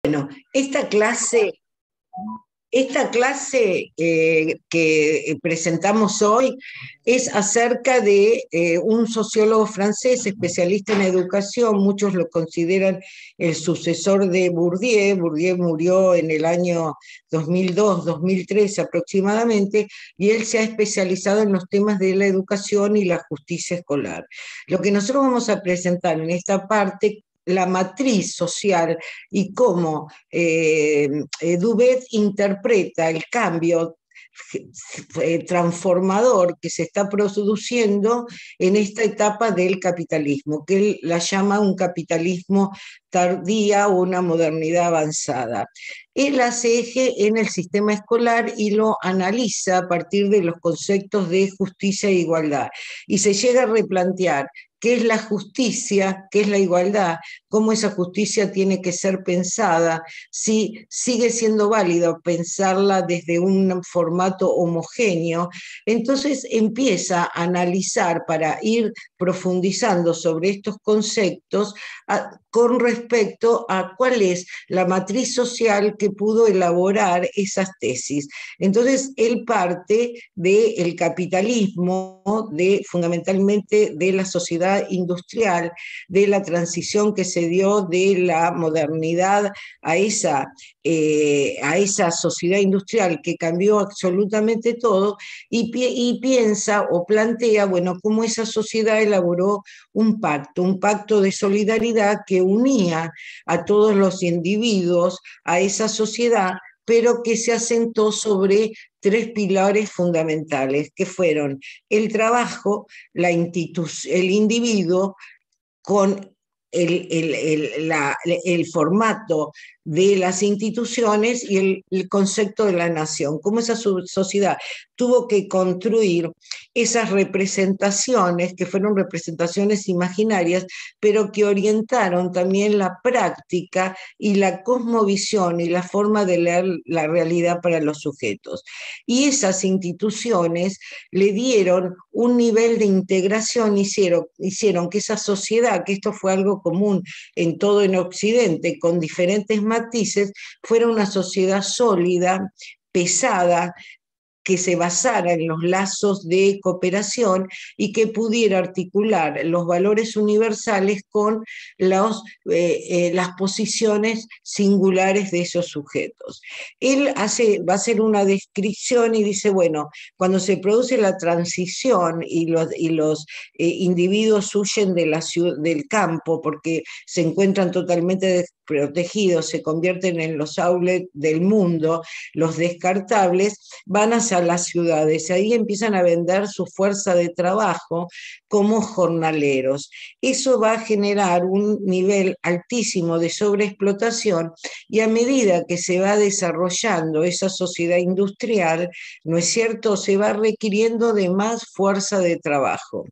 Bueno, esta clase que presentamos hoy es acerca de un sociólogo francés especialista en educación. Muchos lo consideran el sucesor de Bourdieu. Bourdieu murió en el año 2002-2003 aproximadamente, y él se ha especializado en los temas de la educación y la justicia escolar. Lo que nosotros vamos a presentar en esta parte, la matriz social y cómo Dubet interpreta el cambio transformador que se está produciendo en esta etapa del capitalismo, que él la llama un capitalismo tardía o una modernidad avanzada. Él hace eje en el sistema escolar y lo analiza a partir de los conceptos de justicia e igualdad. Y se llega a replantear qué es la justicia, qué es la igualdad, cómo esa justicia tiene que ser pensada, si sigue siendo válido pensarla desde un formato homogéneo. Entonces empieza a analizar para ir profundizando sobre estos conceptos con respecto a cuál es la matriz social que pudo elaborar esas tesis. Entonces, él parte del capitalismo, fundamentalmente de la sociedad industrial, de la transición que se dio de la modernidad a esa sociedad industrial que cambió absolutamente todo, y piensa o plantea, bueno, cómo esa sociedad elaboró un pacto de solidaridad que unía a todos los individuos, a esa sociedad, pero que se asentó sobre tres pilares fundamentales, que fueron el trabajo, el individuo, con el formato de las instituciones y el concepto de la nación, cómo esa sociedad tuvo que construir esas representaciones, que fueron representaciones imaginarias, pero que orientaron también la práctica y la cosmovisión y la forma de leer la realidad para los sujetos. Y esas instituciones le dieron un nivel de integración, hicieron que esa sociedad, que esto fue algo común en todo en Occidente, con diferentes matices, fuera una sociedad sólida, pesada, que se basara en los lazos de cooperación y que pudiera articular los valores universales con las posiciones singulares de esos sujetos. Va a hacer una descripción y dice, bueno, cuando se produce la transición y los individuos huyen del campo porque se encuentran totalmente desprotegidos, se convierten en los outlets del mundo, los descartables, van hacia las ciudades, y ahí empiezan a vender su fuerza de trabajo como jornaleros. Eso va a generar un nivel altísimo de sobreexplotación, y a medida que se va desarrollando esa sociedad industrial, ¿no es cierto?, se va requiriendo de más fuerza de trabajo.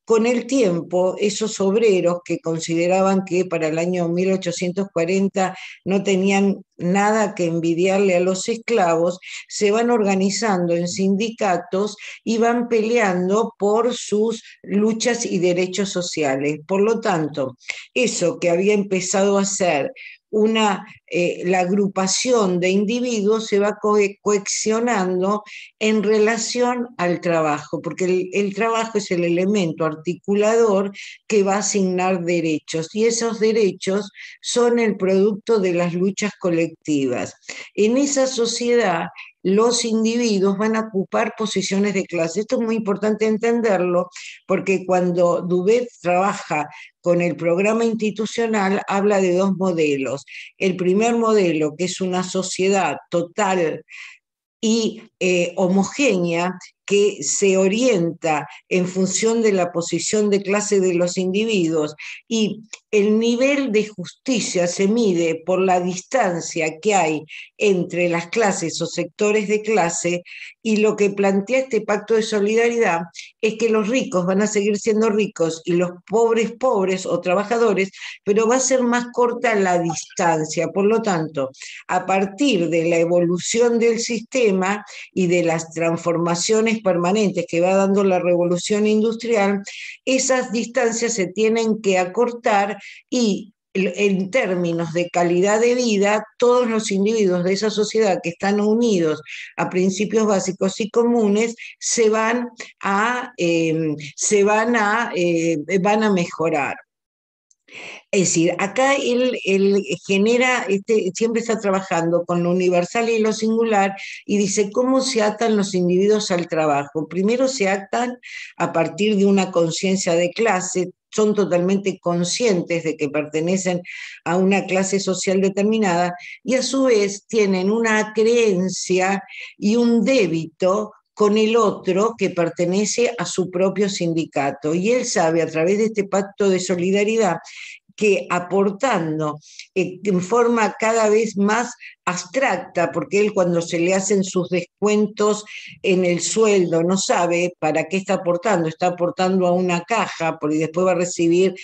Con el tiempo, esos obreros que consideraban que para el año 1840 no tenían nada que envidiarle a los esclavos, se van organizando en sindicatos y van peleando por sus luchas y derechos sociales. Por lo tanto, eso que había empezado a ser la agrupación de individuos se va coaccionando en relación al trabajo, porque el trabajo es el elemento articulador que va a asignar derechos, y esos derechos son el producto de las luchas colectivas. En esa sociedad, los individuos van a ocupar posiciones de clase. Esto es muy importante entenderlo, porque cuando Dubet trabaja con el programa institucional, habla de dos modelos. El primer modelo, que es una sociedad total y homogénea, que se orienta en función de la posición de clase de los individuos, y el nivel de justicia se mide por la distancia que hay entre las clases o sectores de clase, y lo que plantea este pacto de solidaridad es que los ricos van a seguir siendo ricos y los pobres pobres o trabajadores, pero va a ser más corta la distancia. Por lo tanto, a partir de la evolución del sistema y de las transformaciones permanentes que va dando la revolución industrial, esas distancias se tienen que acortar, y en términos de calidad de vida, todos los individuos de esa sociedad que están unidos a principios básicos y comunes van a mejorar. Es decir, acá él genera, siempre está trabajando con lo universal y lo singular y dice cómo se atan los individuos al trabajo. Primero se atan a partir de una conciencia de clase, son totalmente conscientes de que pertenecen a una clase social determinada y a su vez tienen una creencia y un débito con el otro que pertenece a su propio sindicato. Y él sabe a través de este pacto de solidaridad que aportando en forma cada vez más abstracta, porque él cuando se le hacen sus descuentos en el sueldo no sabe para qué está aportando a una caja, porque después va a recibir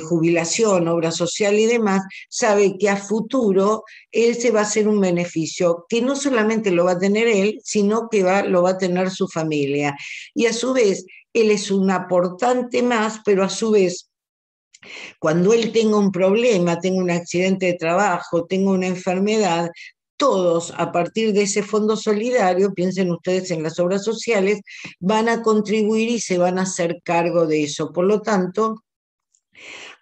jubilación, obra social y demás, sabe que a futuro él se va a hacer un beneficio que no solamente lo va a tener él, sino que lo va a tener su familia. Y a su vez, él es un aportante más, pero a su vez cuando él tenga un problema, tenga un accidente de trabajo, tenga una enfermedad, todos a partir de ese fondo solidario, piensen ustedes en las obras sociales, van a contribuir y se van a hacer cargo de eso. Por lo tanto,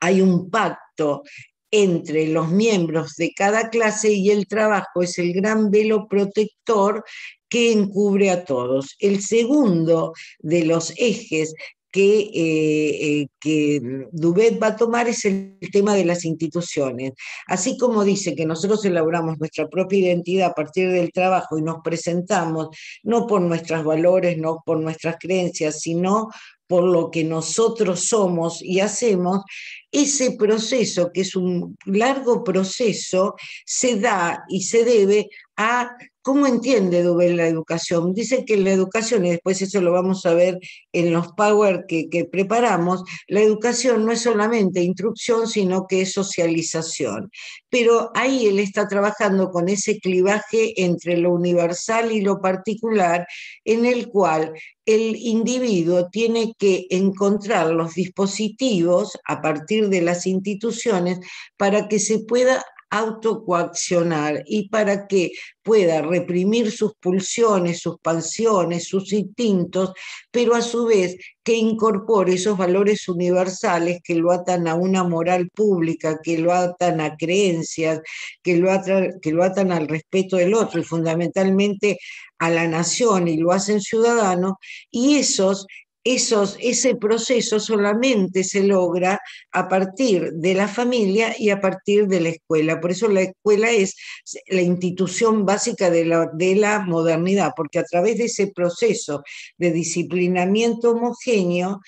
hay un pacto entre los miembros de cada clase y el trabajo es el gran velo protector que encubre a todos. El segundo de los ejes que Dubet va a tomar es el tema de las instituciones. Así como dice que nosotros elaboramos nuestra propia identidad a partir del trabajo y nos presentamos no por nuestros valores, no por nuestras creencias, sino por lo que nosotros somos y hacemos, ese proceso, que es un largo proceso, se da y se debe a cómo entiende Dubé la educación. Dice que la educación, y después eso lo vamos a ver en los Power que preparamos, la educación no es solamente instrucción, sino que es socialización. Pero ahí él está trabajando con ese clivaje entre lo universal y lo particular, en el cual el individuo tiene que encontrar los dispositivos a partir de las instituciones para que se pueda autocoaccionar y para que pueda reprimir sus pulsiones, sus pasiones, sus instintos, pero a su vez que incorpore esos valores universales que lo atan a una moral pública, que lo atan a creencias, que lo atan al respeto del otro y fundamentalmente a la nación y lo hacen ciudadano, y ese proceso solamente se logra a partir de la familia y a partir de la escuela. Por eso la escuela es la institución básica de la modernidad, porque a través de ese proceso de disciplinamiento homogéneo,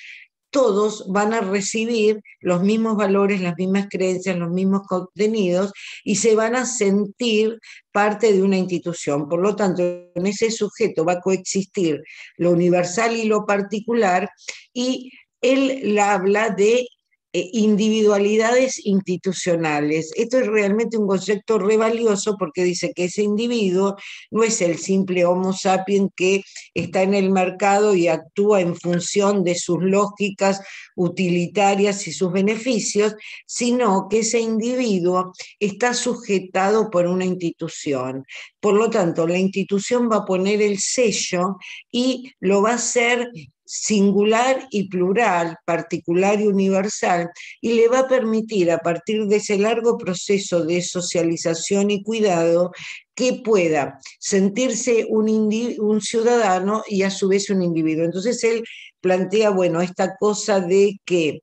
todos van a recibir los mismos valores, las mismas creencias, los mismos contenidos y se van a sentir parte de una institución. Por lo tanto, en ese sujeto va a coexistir lo universal y lo particular y él habla de individualidades institucionales. Esto es realmente un concepto re valioso porque dice que ese individuo no es el simple Homo sapiens que está en el mercado y actúa en función de sus lógicas utilitarias y sus beneficios, sino que ese individuo está sujetado por una institución. Por lo tanto, la institución va a poner el sello y lo va a hacer singular y plural, particular y universal, y le va a permitir, a partir de ese largo proceso de socialización y cuidado, que pueda sentirse un ciudadano y a su vez un individuo. Entonces él plantea, bueno, esta cosa de que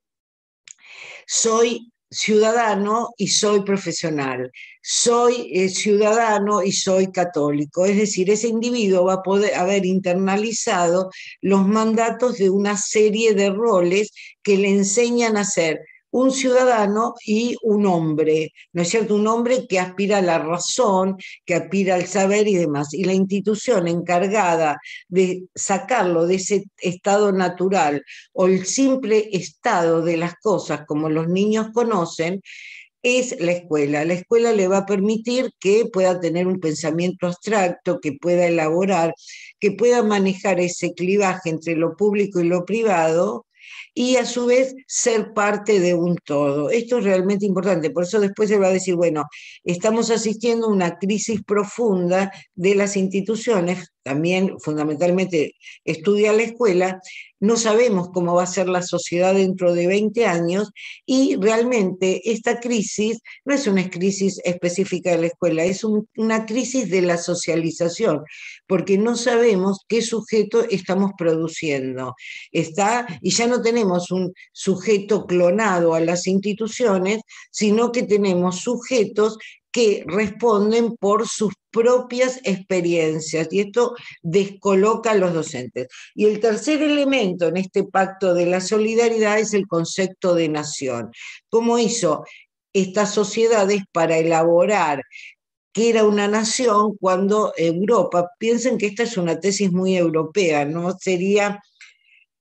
soy ciudadano y soy profesional, soy ciudadano y soy católico. Es decir, ese individuo va a poder haber internalizado los mandatos de una serie de roles que le enseñan a ser un ciudadano y un hombre, ¿no es cierto? Un hombre que aspira a la razón, que aspira al saber y demás. Y la institución encargada de sacarlo de ese estado natural o el simple estado de las cosas como los niños conocen, es la escuela. La escuela le va a permitir que pueda tener un pensamiento abstracto, que pueda elaborar, que pueda manejar ese clivaje entre lo público y lo privado, y a su vez ser parte de un todo. Esto es realmente importante, por eso después se va a decir, bueno, estamos asistiendo a una crisis profunda de las instituciones, también fundamentalmente estudia la escuela, no sabemos cómo va a ser la sociedad dentro de 20 años y realmente esta crisis no es una crisis específica de la escuela, es una crisis de la socialización, porque no sabemos qué sujeto estamos produciendo. Y ya no tenemos un sujeto clonado a las instituciones, sino que tenemos sujetos que responden por sus propias experiencias, y esto descoloca a los docentes. Y el tercer elemento en este pacto de la solidaridad es el concepto de nación. ¿Cómo hizo estas sociedades para elaborar qué era una nación cuando Europa, piensen que esta es una tesis muy europea, no sería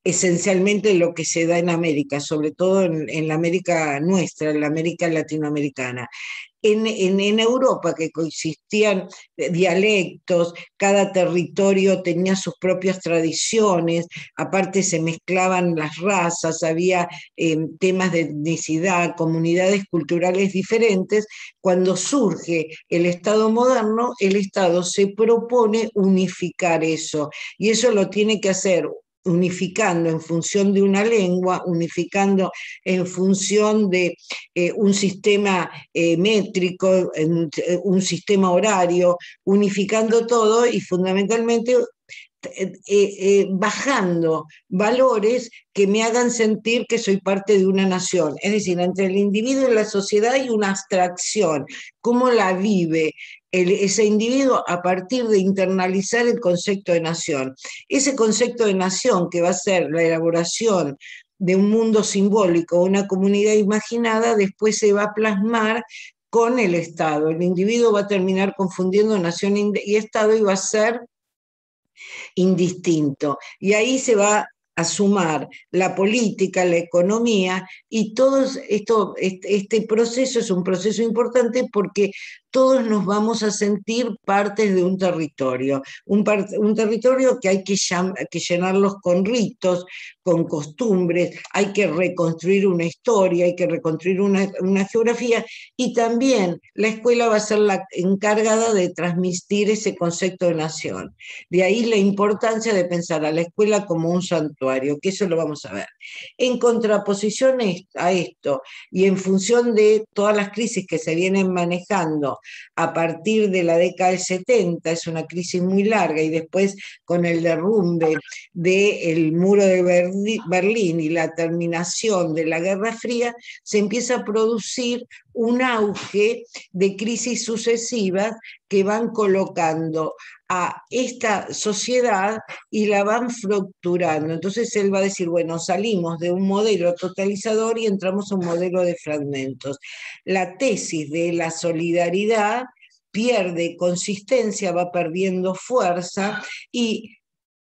esencialmente lo que se da en América, sobre todo en la América nuestra, en la América latinoamericana. En Europa, que coexistían dialectos, cada territorio tenía sus propias tradiciones, aparte se mezclaban las razas, había temas de etnicidad, comunidades culturales diferentes. Cuando surge el Estado moderno, el Estado se propone unificar eso, y eso lo tiene que hacer unificando en función de una lengua, unificando en función de un sistema métrico, un sistema horario, unificando todo y fundamentalmente bajando valores que me hagan sentir que soy parte de una nación. Es decir, entre el individuo y la sociedad hay una abstracción. ¿Cómo la vive ese individuo a partir de internalizar el concepto de nación? Ese concepto de nación, que va a ser la elaboración de un mundo simbólico, una comunidad imaginada, después se va a plasmar con el Estado. El individuo va a terminar confundiendo nación y Estado y va a ser indistinto. Y ahí se va a sumar la política, la economía, y todo esto, este proceso es un proceso importante porque todos nos vamos a sentir partes de un territorio, un territorio que hay que llenarlos con ritos, con costumbres, hay que reconstruir una historia, hay que reconstruir una geografía, y también la escuela va a ser la encargada de transmitir ese concepto de nación. De ahí la importancia de pensar a la escuela como un santuario, que eso lo vamos a ver. En contraposición a esto, y en función de todas las crisis que se vienen manejando a partir de la década del 70, es una crisis muy larga, y después con el derrumbe del muro de Berlín y la terminación de la Guerra Fría, se empieza a producir un auge de crisis sucesivas que van colocando a esta sociedad y la van fracturando. Entonces él va a decir, bueno, salimos de un modelo totalizador y entramos a un modelo de fragmentos. La tesis de la solidaridad pierde consistencia, va perdiendo fuerza, y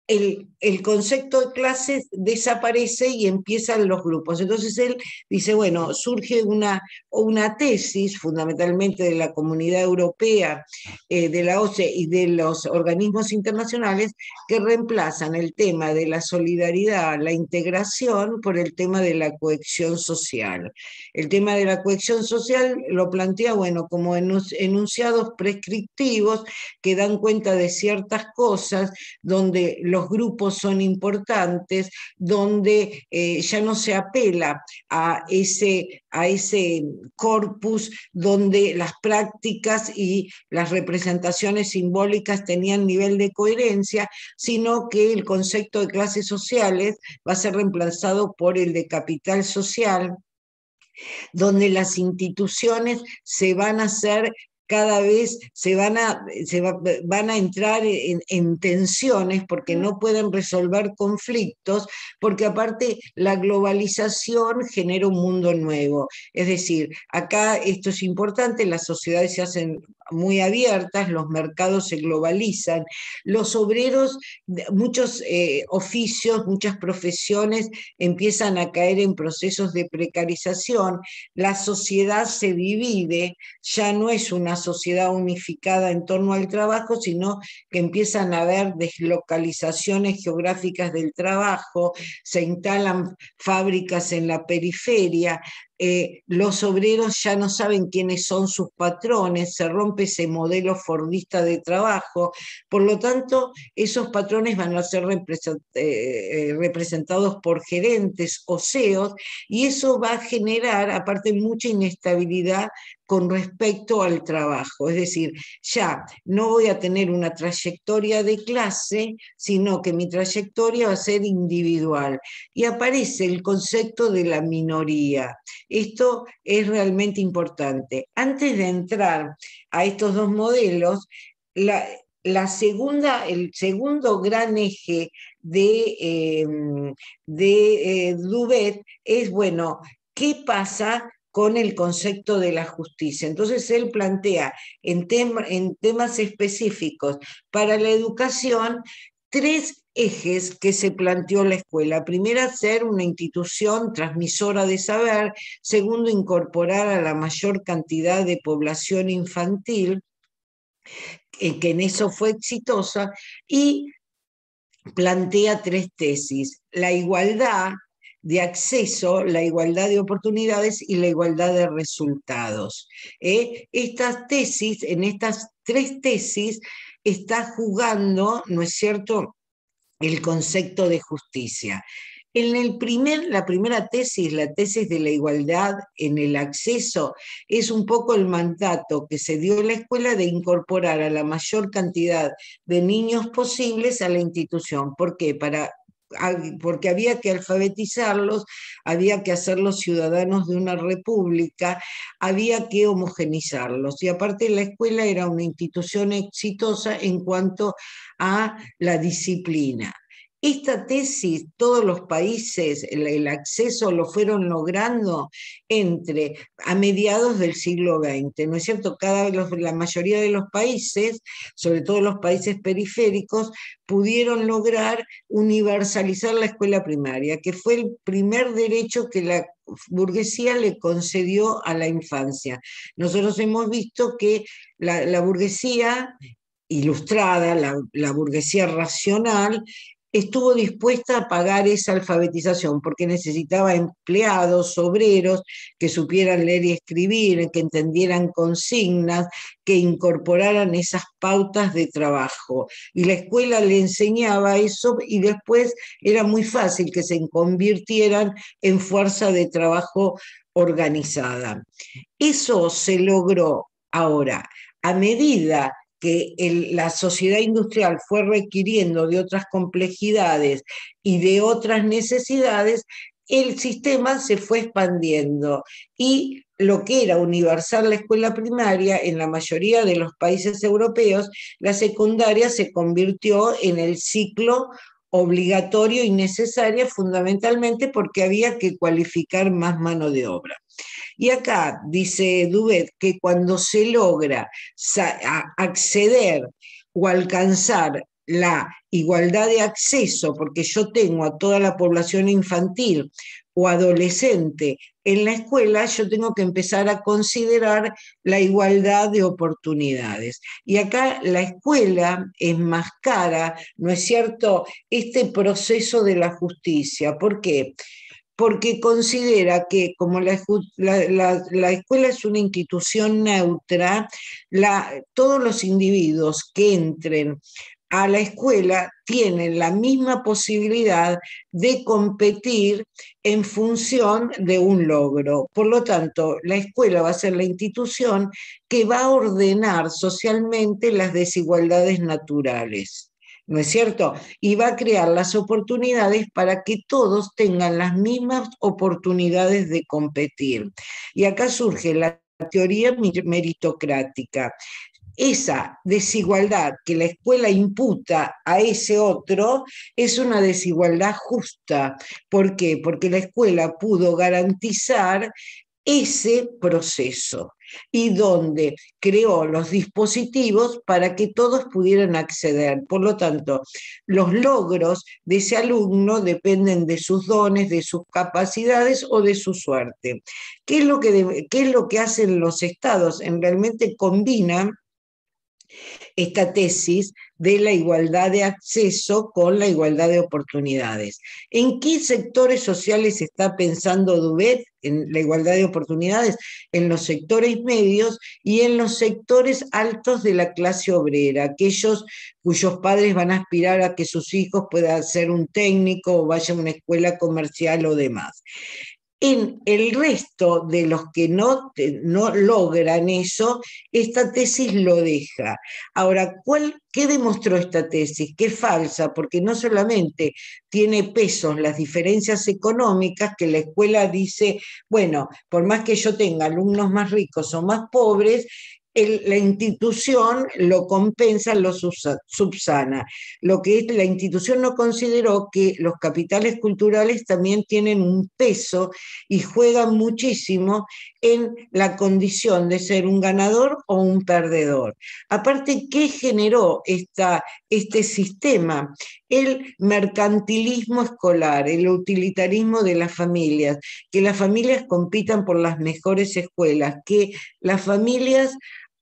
el concepto de clases desaparece y empiezan los grupos. Entonces él dice, bueno, surge una tesis fundamentalmente de la Comunidad Europea, de la OCDE y de los organismos internacionales, que reemplazan el tema de la solidaridad, la integración, por el tema de la cohesión social. El tema de la cohesión social lo plantea, bueno, como enunciados prescriptivos que dan cuenta de ciertas cosas, donde los grupos son importantes, donde ya no se apela a ese corpus donde las prácticas y las representaciones simbólicas tenían nivel de coherencia, sino que el concepto de clases sociales va a ser reemplazado por el de capital social, donde las instituciones se van a hacer cada vez van a entrar en tensiones porque no pueden resolver conflictos, porque aparte la globalización genera un mundo nuevo. Es decir, acá esto es importante, las sociedades se hacen muy abiertas, los mercados se globalizan, los obreros, muchos oficios, muchas profesiones empiezan a caer en procesos de precarización, la sociedad se divide, ya no es una sociedad unificada en torno al trabajo, sino que empiezan a haber deslocalizaciones geográficas del trabajo, se instalan fábricas en la periferia, los obreros ya no saben quiénes son sus patrones, se rompe ese modelo fordista de trabajo, por lo tanto, esos patrones van a ser representados por gerentes o CEOs, y eso va a generar, aparte, mucha inestabilidad con respecto al trabajo. Es decir, ya no voy a tener una trayectoria de clase, sino que mi trayectoria va a ser individual. Y aparece el concepto de la minoría. Esto es realmente importante. Antes de entrar a estos dos modelos, el segundo gran eje de Dubet es, bueno, ¿qué pasa con el concepto de la justicia? Entonces él plantea en temas específicos para la educación tres ejes que se planteó la escuela. Primero, ser una institución transmisora de saber. Segundo, incorporar a la mayor cantidad de población infantil, que en eso fue exitosa, y plantea tres tesis: la igualdad de acceso, la igualdad de oportunidades y la igualdad de resultados. Estas tesis, en estas tres tesis, está jugando, ¿no es cierto?, el concepto de justicia. La primera tesis, la tesis de la igualdad en el acceso, es un poco el mandato que se dio en la escuela de incorporar a la mayor cantidad de niños posibles a la institución. ¿Por qué? Porque había que alfabetizarlos, había que hacerlos ciudadanos de una república, había que homogenizarlos. Y aparte, la escuela era una institución exitosa en cuanto a la disciplina. Esta tesis, todos los países, el acceso lo fueron logrando a mediados del siglo XX, ¿no es cierto? La mayoría de los países, sobre todo los países periféricos, pudieron lograr universalizar la escuela primaria, que fue el primer derecho que la burguesía le concedió a la infancia. Nosotros hemos visto que la burguesía ilustrada, la burguesía racional, estuvo dispuesta a pagar esa alfabetización porque necesitaba empleados, obreros, que supieran leer y escribir, que entendieran consignas, que incorporaran esas pautas de trabajo. Y la escuela le enseñaba eso, y después era muy fácil que se convirtieran en fuerza de trabajo organizada. Eso se logró. Ahora, a medida que la sociedad industrial fue requiriendo de otras complejidades y de otras necesidades, el sistema se fue expandiendo, y lo que era universal la escuela primaria, en la mayoría de los países europeos, la secundaria se convirtió en el ciclo obligatorio y necesario, fundamentalmente porque había que cualificar más mano de obra. Y acá dice Dubet que cuando se logra acceder o alcanzar la igualdad de acceso, porque yo tengo a toda la población infantil o adolescente en la escuela, yo tengo que empezar a considerar la igualdad de oportunidades. Y acá la escuela es más cara, ¿no es cierto?, este proceso de la justicia. ¿Por qué? Porque considera que como la escuela es una institución neutra, todos los individuos que entren a la escuela tienen la misma posibilidad de competir en función de un logro. Por lo tanto, la escuela va a ser la institución que va a ordenar socialmente las desigualdades naturales, ¿no es cierto? Y va a crear las oportunidades para que todos tengan las mismas oportunidades de competir. Y acá surge la teoría meritocrática. Esa desigualdad que la escuela imputa a ese otro es una desigualdad justa. ¿Por qué? Porque la escuela pudo garantizar ese proceso. y donde creó los dispositivos para que todos pudieran acceder. Por lo tanto, los logros de ese alumno dependen de sus dones, de sus capacidades o de su suerte. ¿Qué es lo que hacen los estados? Realmente combinan esta tesis de la igualdad de acceso con la igualdad de oportunidades. ¿En qué sectores sociales está pensando Duvet en la igualdad de oportunidades? En los sectores medios y en los sectores altos de la clase obrera, aquellos cuyos padres van a aspirar a que sus hijos puedan ser un técnico o vayan a una escuela comercial o demás. En el resto de los que no logran eso, esta tesis lo deja. Ahora, ¿qué demostró esta tesis? Que es falsa, porque no solamente tiene pesos las diferencias económicas, que la escuela dice, bueno, por más que yo tenga alumnos más ricos o más pobres, la institución lo compensa, lo subsana. Lo que la institución no consideró que los capitales culturales también tienen un peso y juegan muchísimo en la condición de ser un ganador o un perdedor. Aparte, ¿qué generó este sistema? El mercantilismo escolar, el utilitarismo de las familias, que las familias compitan por las mejores escuelas, que las familias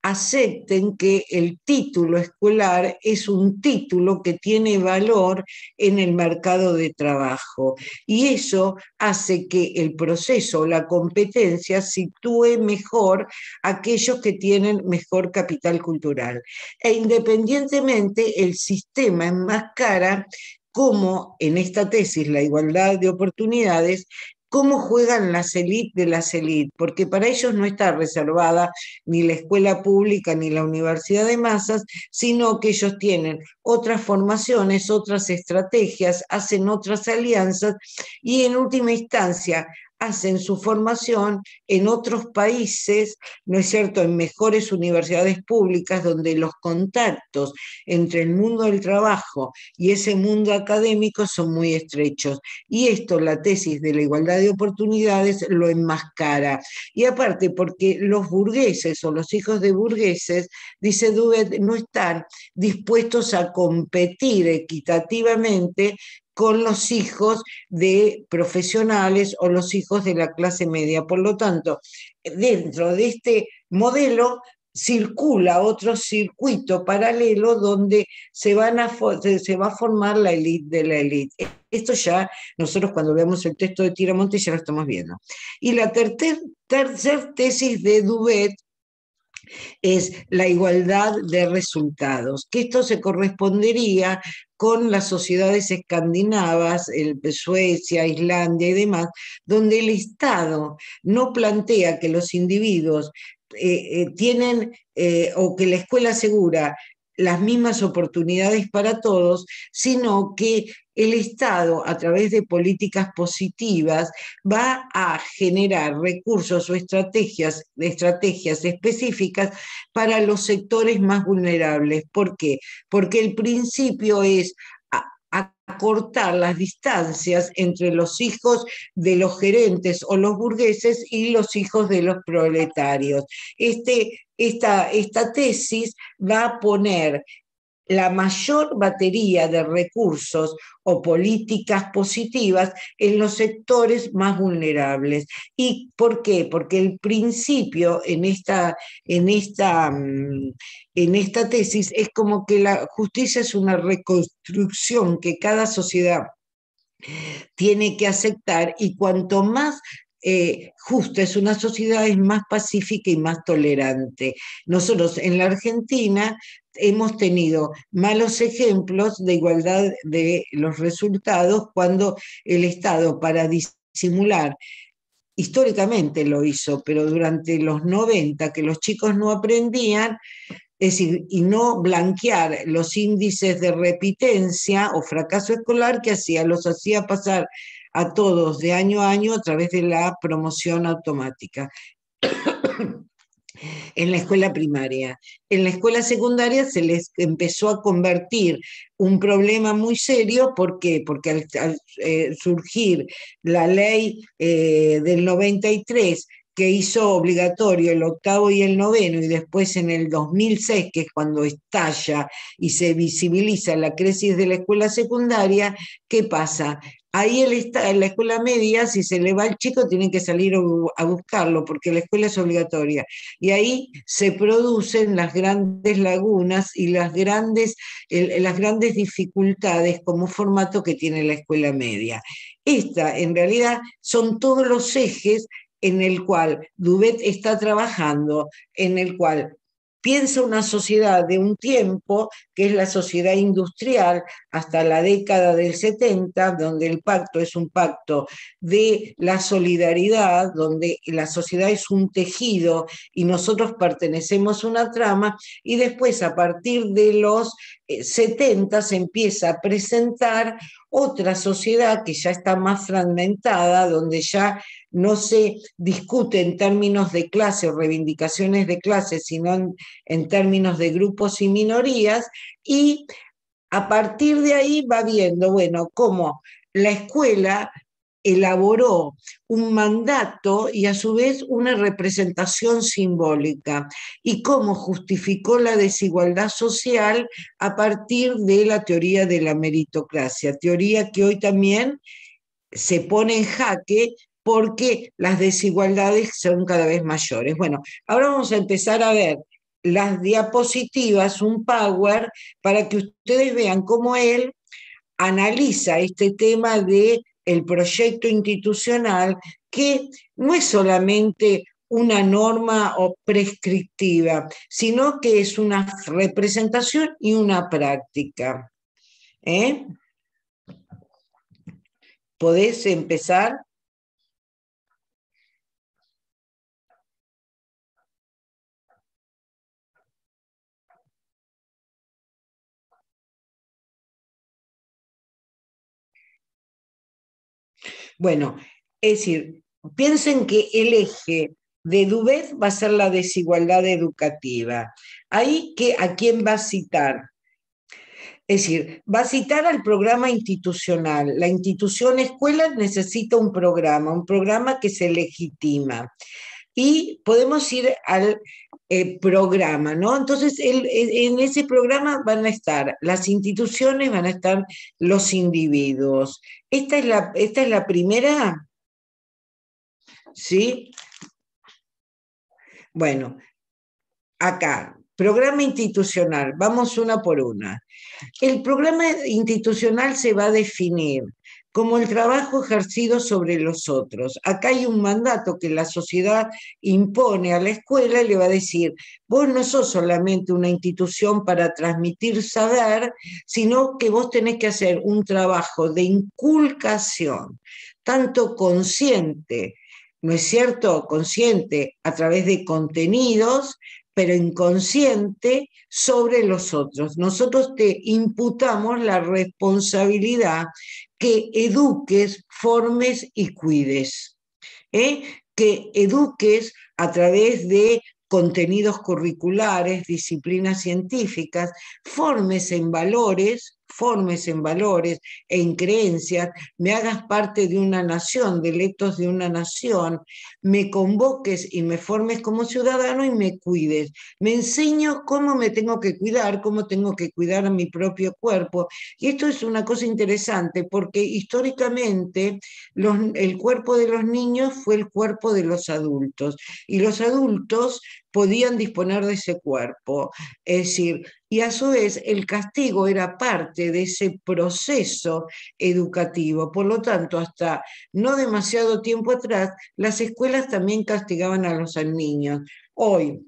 acepten que el título escolar es un título que tiene valor en el mercado de trabajo. Y eso hace que el proceso, la competencia, sitúe mejor a aquellos que tienen mejor capital cultural. E independientemente, el sistema enmascara cómo en esta tesis, la igualdad de oportunidades, cómo juegan las élites de las élites, porque para ellos no está reservada ni la escuela pública ni la universidad de masas, sino que ellos tienen otras formaciones, otras estrategias, hacen otras alianzas y en última instancia hacen su formación en otros países, ¿no es cierto?, en mejores universidades públicas donde los contactos entre el mundo del trabajo y ese mundo académico son muy estrechos. Y esto, la tesis de la igualdad de oportunidades, lo enmascara. Y aparte, porque los burgueses o los hijos de burgueses, dice Duvet, no están dispuestos a competir equitativamente con los hijos de profesionales o los hijos de la clase media. Por lo tanto, dentro de este modelo circula otro circuito paralelo donde se va a formar la élite de la élite. Esto ya nosotros cuando vemos el texto de Tiramonte ya lo estamos viendo. Y la tercer tesis de Duvet es la igualdad de resultados, que esto se correspondería con las sociedades escandinavas, Suecia, Islandia y demás, donde el Estado no plantea que los individuos tienen o que la escuela asegura las mismas oportunidades para todos, sino que el Estado, a través de políticas positivas, va a generar recursos o estrategias específicas para los sectores más vulnerables. ¿Por qué? Porque el principio es acortar las distancias entre los hijos de los gerentes o los burgueses y los hijos de los proletarios. Esta tesis va a poner la mayor batería de recursos o políticas positivas en los sectores más vulnerables. ¿Y por qué? Porque el principio en esta tesis es como que la justicia es una reconstrucción que cada sociedad tiene que aceptar y cuanto más justa es una sociedad, es más pacífica y más tolerante. Nosotros en la Argentina hemos tenido malos ejemplos de igualdad de los resultados cuando el Estado, para disimular, históricamente lo hizo, pero durante los 90 que los chicos no aprendían, es decir, y no blanquear los índices de repitencia o fracaso escolar que hacía, los hacía pasar a todos de año a año a través de la promoción automática en la escuela primaria. En la escuela secundaria se les empezó a convertir un problema muy serio. ¿Por qué? Porque al surgir la ley del 93, que hizo obligatorio el octavo y el noveno, y después en el 2006, que es cuando estalla y se visibiliza la crisis de la escuela secundaria, ¿qué pasa? Ahí él está en la escuela media, si se le va el chico, tienen que salir a buscarlo, porque la escuela es obligatoria. Y ahí se producen las grandes lagunas y las grandes dificultades como formato que tiene la escuela media. Esta, en realidad, son todos los ejes en el cual Dubet está trabajando, en el cual piensa una sociedad de un tiempo, que es la sociedad industrial, hasta la década del 70, donde el pacto es un pacto de la solidaridad, donde la sociedad es un tejido y nosotros pertenecemos a una trama, y después a partir de los 70 se empieza a presentar otra sociedad que ya está más fragmentada, donde ya no se discute en términos de clase o reivindicaciones de clase, sino en términos de grupos y minorías, y a partir de ahí va viendo, bueno, cómo la escuela elaboró un mandato y a su vez una representación simbólica, y cómo justificó la desigualdad social a partir de la teoría de la meritocracia, teoría que hoy también se pone en jaque porque las desigualdades son cada vez mayores. Bueno, ahora vamos a empezar a ver las diapositivas, un power, para que ustedes vean cómo él analiza este tema de el proyecto institucional, que no es solamente una norma o prescriptiva, sino que es una representación y una práctica. ¿Eh? ¿Podés empezar? Bueno, es decir, piensen que el eje de Dubet va a ser la desigualdad educativa. Ahí, ¿a quién va a citar? Es decir, va a citar al programa institucional. La institución escuela necesita un programa que se legitima. Y podemos ir al programa, ¿no? Entonces, en ese programa van a estar las instituciones, van a estar los individuos. Esta es la primera, ¿sí? Bueno, acá, programa institucional, vamos una por una. El programa institucional se va a definir como el trabajo ejercido sobre los otros. Acá hay un mandato que la sociedad impone a la escuela y le va a decir, vos no sos solamente una institución para transmitir saber, sino que vos tenés que hacer un trabajo de inculcación, tanto consciente, ¿no es cierto? Consciente a través de contenidos, pero inconsciente sobre los otros. Nosotros te imputamos la responsabilidad que eduques, formes y cuides. ¿Eh? Que eduques a través de contenidos curriculares, disciplinas científicas, formes en valores, en creencias, me hagas parte de una nación, de electos de una nación, me convoques y me formes como ciudadano y me cuides. Me enseño cómo me tengo que cuidar, cómo tengo que cuidar a mi propio cuerpo. Y esto es una cosa interesante porque históricamente el cuerpo de los niños fue el cuerpo de los adultos, y los adultos podían disponer de ese cuerpo. Es decir, y a su vez el castigo era parte de ese proceso educativo. Por lo tanto, hasta no demasiado tiempo atrás, las escuelas también castigaban a los niños. Hoy,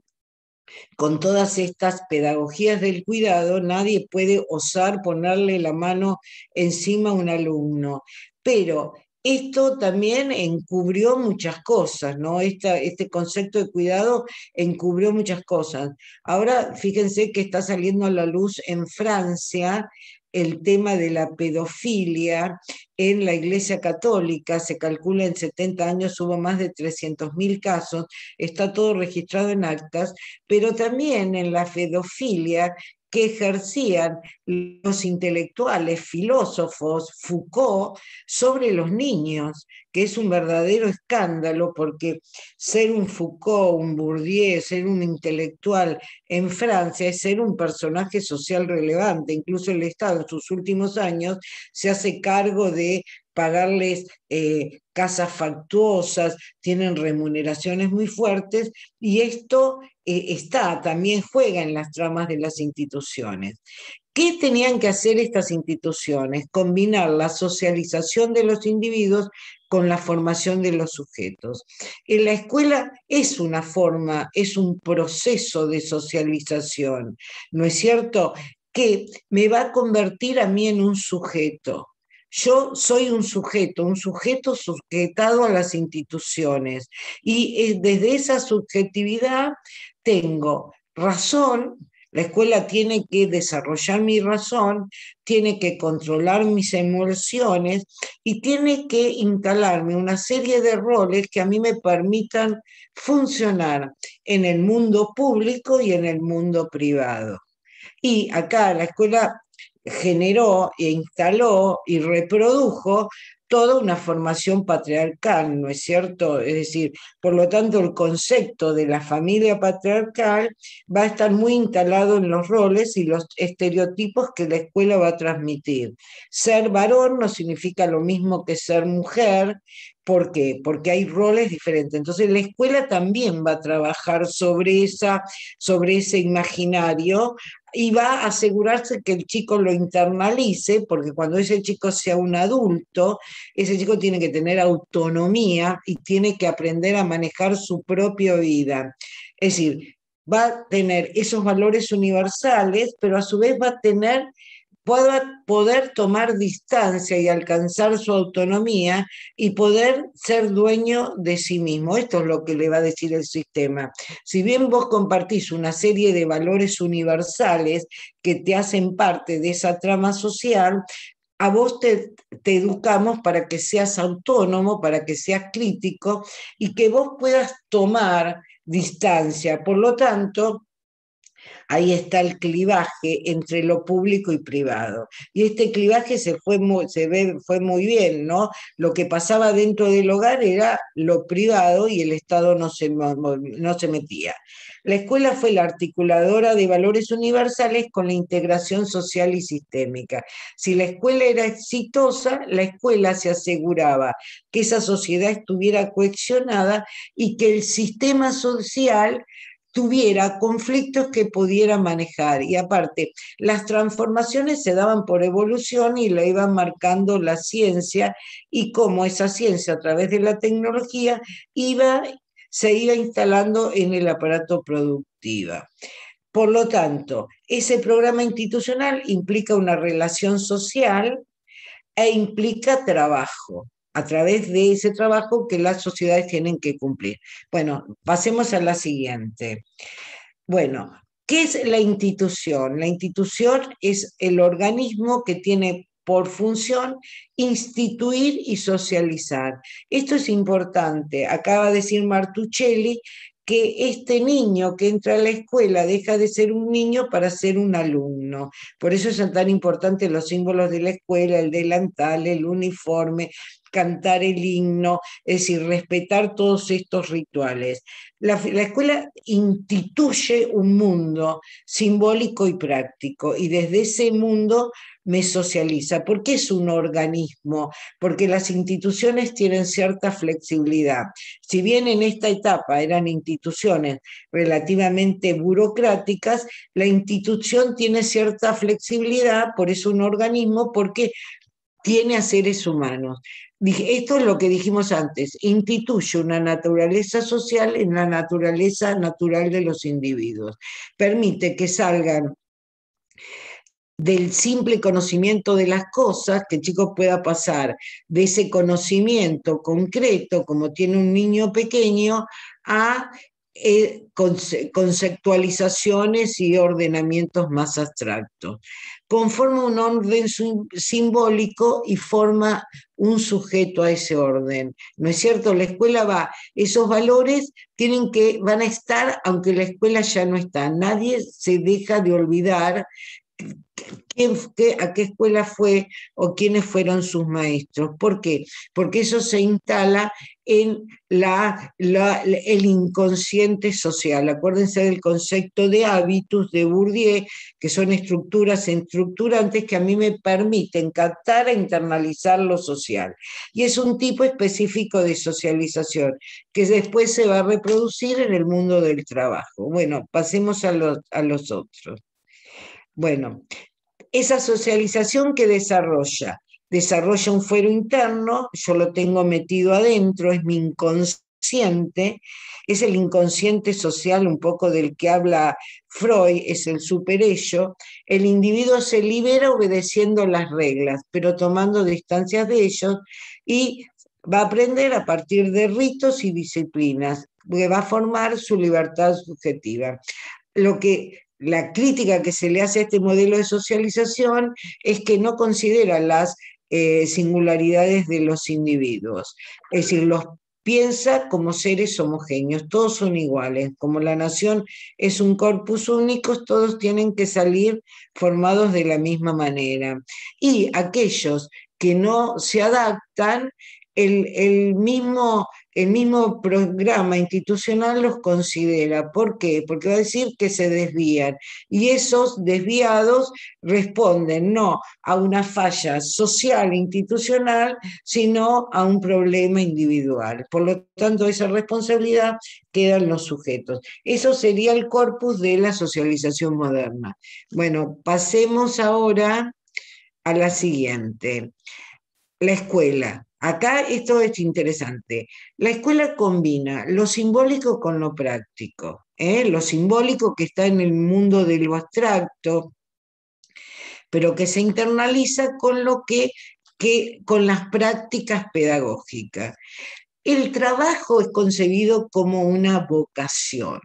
con todas estas pedagogías del cuidado, nadie puede osar ponerle la mano encima a un alumno. Pero esto también encubrió muchas cosas, ¿no? Este concepto de cuidado encubrió muchas cosas. Ahora, fíjense que está saliendo a la luz en Francia el tema de la pedofilia en la Iglesia Católica. Se calcula en 70 años hubo más de 300.000 casos, está todo registrado en actas, pero también en la pedofilia que ejercían los intelectuales, filósofos, Foucault, sobre los niños, que es un verdadero escándalo porque ser un Foucault, un Bourdieu, ser un intelectual en Francia es ser un personaje social relevante. Incluso el Estado en sus últimos años se hace cargo de pagarles casas factuosas, tienen remuneraciones muy fuertes y esto también juega en las tramas de las instituciones. ¿Qué tenían que hacer estas instituciones? Combinar la socialización de los individuos con la formación de los sujetos. En la escuela es una forma, es un proceso de socialización, ¿no es cierto? Que me va a convertir a mí en un sujeto. Yo soy un sujeto sujetado a las instituciones y desde esa subjetividad tengo razón. La escuela tiene que desarrollar mi razón, tiene que controlar mis emociones y tiene que instalarme una serie de roles que a mí me permitan funcionar en el mundo público y en el mundo privado. Y acá la escuela generó e instaló y reprodujo toda una formación patriarcal, ¿no es cierto? Es decir, por lo tanto, el concepto de la familia patriarcal va a estar muy instalado en los roles y los estereotipos que la escuela va a transmitir. Ser varón no significa lo mismo que ser mujer. ¿Por qué? Porque hay roles diferentes. Entonces la escuela también va a trabajar sobre ese imaginario y va a asegurarse que el chico lo internalice, porque cuando ese chico sea un adulto, ese chico tiene que tener autonomía y tiene que aprender a manejar su propia vida. Es decir, va a tener esos valores universales, pero a su vez va a tener pueda poder tomar distancia y alcanzar su autonomía y poder ser dueño de sí mismo. Esto es lo que le va a decir el sistema. Si bien vos compartís una serie de valores universales que te hacen parte de esa trama social, a vos te educamos para que seas autónomo, para que seas crítico y que vos puedas tomar distancia. Por lo tanto, ahí está el clivaje entre lo público y privado. Y este clivaje fue muy bien, ¿no? Lo que pasaba dentro del hogar era lo privado y el Estado no se metía. La escuela fue la articuladora de valores universales con la integración social y sistémica. Si la escuela era exitosa, la escuela se aseguraba que esa sociedad estuviera cohesionada y que el sistema social tuviera conflictos que pudiera manejar. Y aparte, las transformaciones se daban por evolución y la iban marcando la ciencia y cómo esa ciencia a través de la tecnología se iba instalando en el aparato productivo. Por lo tanto, ese programa institucional implica una relación social e implica trabajo, a través de ese trabajo que las sociedades tienen que cumplir. Bueno, pasemos a la siguiente. Bueno, ¿qué es la institución? La institución es el organismo que tiene por función instituir y socializar. Esto es importante. Acaba de decir Martuchelli que este niño que entra a la escuela deja de ser un niño para ser un alumno. Por eso son tan importantes los símbolos de la escuela, el delantal, el uniforme, cantar el himno, es decir, respetar todos estos rituales. La escuela instituye un mundo simbólico y práctico y desde ese mundo me socializa. ¿Por qué es un organismo? Porque las instituciones tienen cierta flexibilidad. Si bien en esta etapa eran instituciones relativamente burocráticas, la institución tiene cierta flexibilidad, por eso un organismo, porque tiene a seres humanos. Esto es lo que dijimos antes, instituye una naturaleza social en la naturaleza natural de los individuos. Permite que salgan del simple conocimiento de las cosas, que el chico pueda pasar de ese conocimiento concreto, como tiene un niño pequeño, a conceptualizaciones y ordenamientos más abstractos. Conforma un orden simbólico y forma un sujeto a ese orden. ¿No es cierto? La escuela esos valores van a estar aunque la escuela ya no está. Nadie se deja de olvidar a qué escuela fue o quiénes fueron sus maestros. ¿Por qué? Porque eso se instala en el inconsciente social. Acuérdense del concepto de hábitos de Bourdieu, que son estructuras estructurantes que a mí me permiten captar e internalizar lo social. Y es un tipo específico de socialización que después se va a reproducir en el mundo del trabajo. Bueno, pasemos a los otros. Bueno, esa socialización que desarrolla un fuero interno, yo lo tengo metido adentro, es mi inconsciente, es el inconsciente social un poco del que habla Freud, es el superello. El individuo se libera obedeciendo las reglas, pero tomando distancias de ellos, y va a aprender a partir de ritos y disciplinas, que va a formar su libertad subjetiva. La crítica que se le hace a este modelo de socialización es que no considera las singularidades de los individuos, es decir, los piensa como seres homogéneos, todos son iguales, como la nación es un corpus único, todos tienen que salir formados de la misma manera. Y aquellos que no se adaptan, el mismo programa institucional los considera. ¿Por qué? Porque va a decir que se desvían. Y esos desviados responden no a una falla social institucional, sino a un problema individual. Por lo tanto, esa responsabilidad queda en los sujetos. Eso sería el corpus de la socialización moderna. Bueno, pasemos ahora a la siguiente. La escuela. Acá esto es interesante. La escuela combina lo simbólico con lo práctico. Lo simbólico que está en el mundo de lo abstracto, pero que se internaliza con con las prácticas pedagógicas. El trabajo es concebido como una vocación.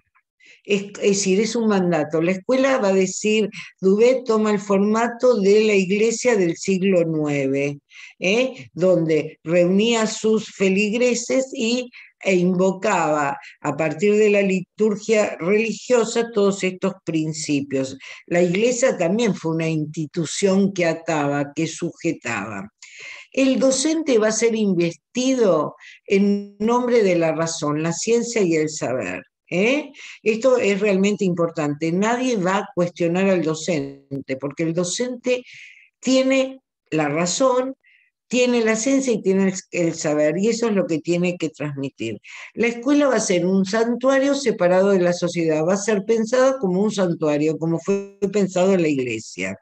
Es decir, es un mandato. La escuela va a decir, Duvet toma el formato de la iglesia del siglo IX, donde reunía a sus feligreses e invocaba a partir de la liturgia religiosa todos estos principios. La iglesia también fue una institución que ataba, que sujetaba. El docente va a ser investido en nombre de la razón, la ciencia y el saber. Esto es realmente importante. Nadie va a cuestionar al docente, porque el docente tiene la razón, tiene la ciencia y tiene el saber, y eso es lo que tiene que transmitir. La escuela va a ser un santuario separado de la sociedad, va a ser pensado como un santuario, como fue pensado en la iglesia.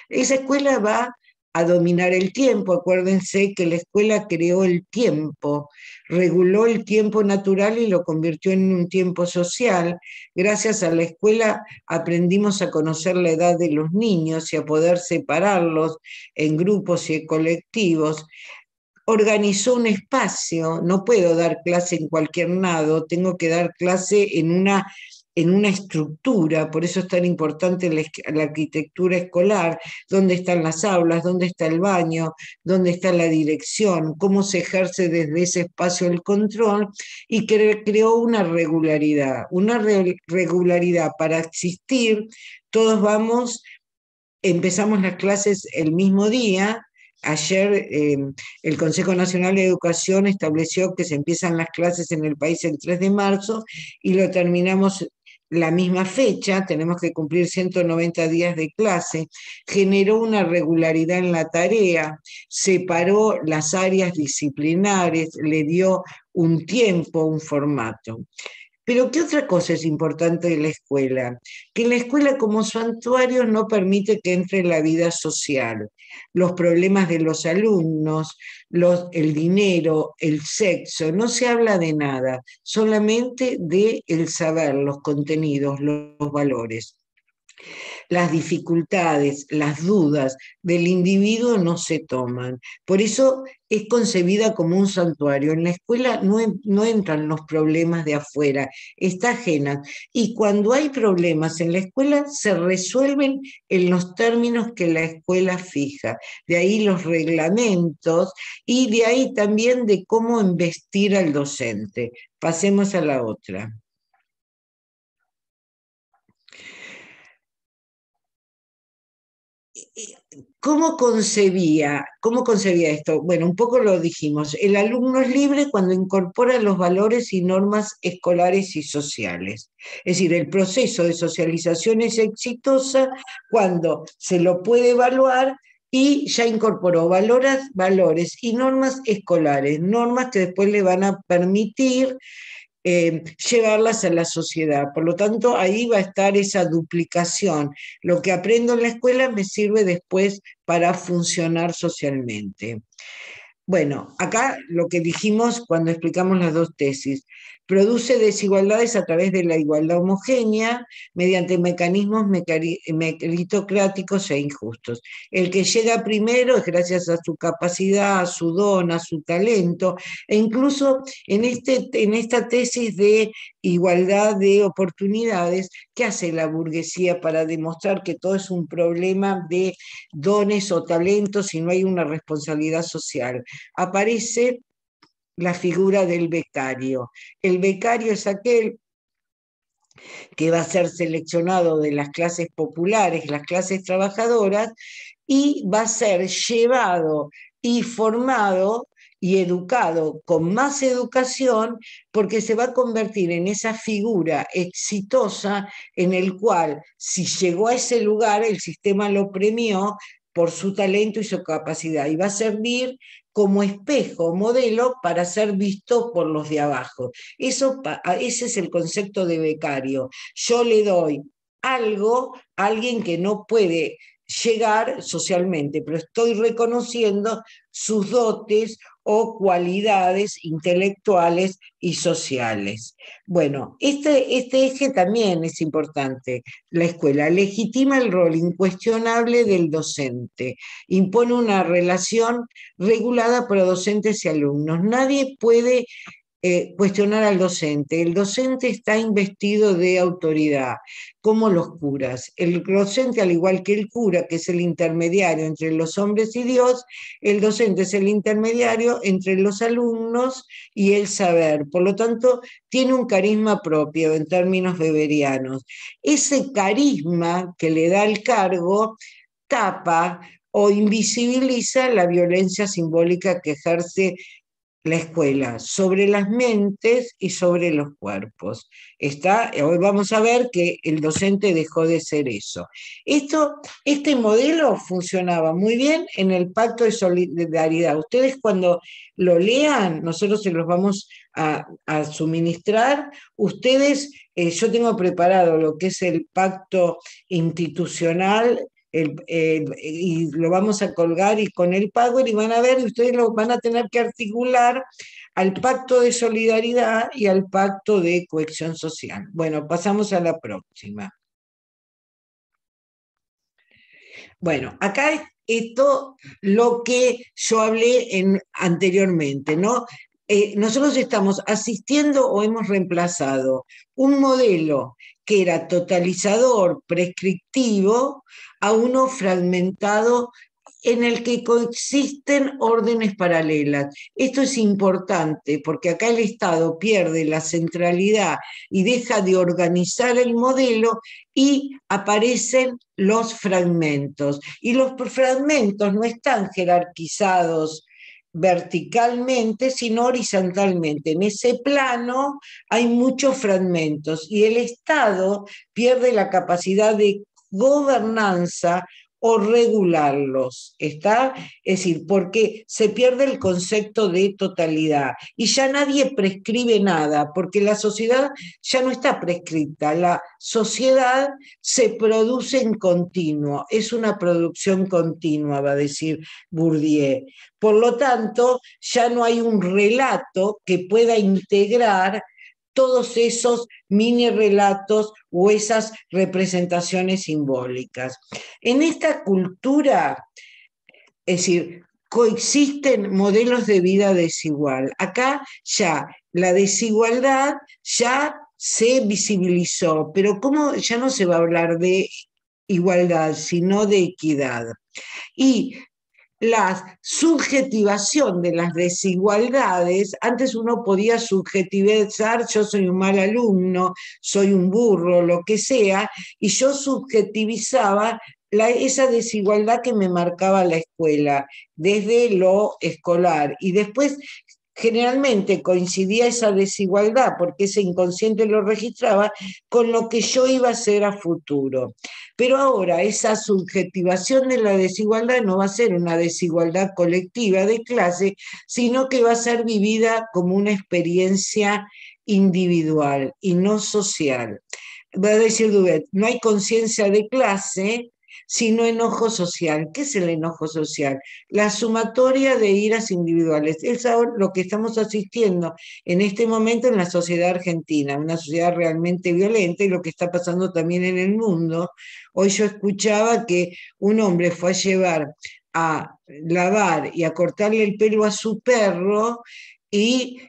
Esa escuela va a dominar el tiempo. Acuérdense que la escuela creó el tiempo, reguló el tiempo natural y lo convirtió en un tiempo social. Gracias a la escuela aprendimos a conocer la edad de los niños y a poder separarlos en grupos y colectivos. Organizó un espacio, no puedo dar clase en cualquier lado, tengo que dar clase en una estructura, por eso es tan importante la arquitectura escolar, dónde están las aulas, dónde está el baño, dónde está la dirección, cómo se ejerce desde ese espacio el control, y creó una regularidad para existir. Todos empezamos las clases el mismo día. Ayer el Consejo Nacional de Educación estableció que se empiezan las clases en el país el 3 de marzo y lo terminamos la misma fecha, tenemos que cumplir 190 días de clase. Generó una regularidad en la tarea, separó las áreas disciplinares, le dio un tiempo, un formato. Pero ¿qué otra cosa es importante de la escuela? Que la escuela como santuario no permite que entre en la vida social. Los problemas de los alumnos, el dinero, el sexo, no se habla de nada, solamente de el saber, los contenidos, los valores. Las dificultades, las dudas del individuo no se toman. Por eso es concebida como un santuario. En la escuela no entran los problemas de afuera, está ajena. Y cuando hay problemas en la escuela, se resuelven en los términos que la escuela fija. De ahí los reglamentos y de ahí también de cómo investir al docente. Pasemos a la otra. ¿Cómo concebía esto? Bueno, un poco lo dijimos. El alumno es libre cuando incorpora los valores y normas escolares y sociales. Es decir, el proceso de socialización es exitosa cuando se lo puede evaluar y ya incorporó valores y normas escolares, normas que después le van a permitir llevarlas a la sociedad. Por lo tanto, ahí va a estar esa duplicación. Lo que aprendo en la escuela me sirve después para funcionar socialmente. Bueno, acá lo que dijimos cuando explicamos las dos tesis, produce desigualdades a través de la igualdad homogénea mediante mecanismos meritocráticos e injustos. El que llega primero es gracias a su capacidad, a su don, a su talento, e incluso en esta tesis de igualdad de oportunidades, ¿qué hace la burguesía para demostrar que todo es un problema de dones o talentos y no hay una responsabilidad social? Aparece la figura del becario. El becario es aquel que va a ser seleccionado de las clases populares, las clases trabajadoras, y va a ser llevado y formado y educado con más educación porque se va a convertir en esa figura exitosa en el cual si llegó a ese lugar el sistema lo premió por su talento y su capacidad y va a servir como espejo, modelo para ser visto por los de abajo. Ese es el concepto de becario. Yo le doy algo a alguien que no puede llegar socialmente, pero estoy reconociendo sus dotes o cualidades intelectuales y sociales. Bueno, este eje también es importante. La escuela legitima el rol incuestionable del docente, impone una relación regulada por docentes y alumnos. Nadie puede cuestionar al docente. El docente está investido de autoridad, como los curas. El docente, al igual que el cura, que es el intermediario entre los hombres y Dios, el docente es el intermediario entre los alumnos y el saber. Por lo tanto, tiene un carisma propio en términos weberianos. Ese carisma que le da el cargo tapa o invisibiliza la violencia simbólica que ejerce la escuela sobre las mentes y sobre los cuerpos. Hoy vamos a ver que el docente dejó de ser eso. Este modelo funcionaba muy bien en el Pacto de Solidaridad. Ustedes cuando lo lean, nosotros se los vamos a suministrar. Ustedes, yo tengo preparado lo que es el pacto institucional y lo vamos a colgar y con el Power y van a ver, ustedes lo van a tener que articular al pacto de solidaridad y al pacto de cohesión social. Bueno, pasamos a la próxima. Bueno, acá es esto lo que yo hablé anteriormente, ¿no? Nosotros estamos asistiendo o hemos reemplazado un modelo que era totalizador, prescriptivo, a uno fragmentado en el que coexisten órdenes paralelas. Esto es importante porque acá el Estado pierde la centralidad y deja de organizar el modelo y aparecen los fragmentos. Y los fragmentos no están jerarquizados verticalmente, sino horizontalmente. En ese plano hay muchos fragmentos y el Estado pierde la capacidad de gobernanza o regularlos, ¿está? Es decir, porque se pierde el concepto de totalidad y ya nadie prescribe nada, porque la sociedad ya no está prescrita, la sociedad se produce en continuo, es una producción continua, va a decir Bourdieu. Por lo tanto, ya no hay un relato que pueda integrar todos esos mini relatos o esas representaciones simbólicas. En esta cultura, es decir, coexisten modelos de vida desigual. Acá ya la desigualdad ya se visibilizó, pero ¿cómo ya no se va a hablar de igualdad, sino de equidad? Y la subjetivación de las desigualdades, antes uno podía subjetivizar, yo soy un mal alumno, soy un burro, lo que sea, y yo subjetivizaba esa desigualdad que me marcaba la escuela, desde lo escolar, y después generalmente coincidía esa desigualdad, porque ese inconsciente lo registraba, con lo que yo iba a hacer a futuro. Pero ahora esa subjetivación de la desigualdad no va a ser una desigualdad colectiva de clase, sino que va a ser vivida como una experiencia individual y no social. Va a decir Duvet, no hay conciencia de clase, sino enojo social. ¿Qué es el enojo social? La sumatoria de iras individuales. Es ahora lo que estamos asistiendo en este momento en la sociedad argentina, una sociedad realmente violenta, y lo que está pasando también en el mundo. Hoy yo escuchaba que un hombre fue a llevar a lavar y a cortarle el pelo a su perro, y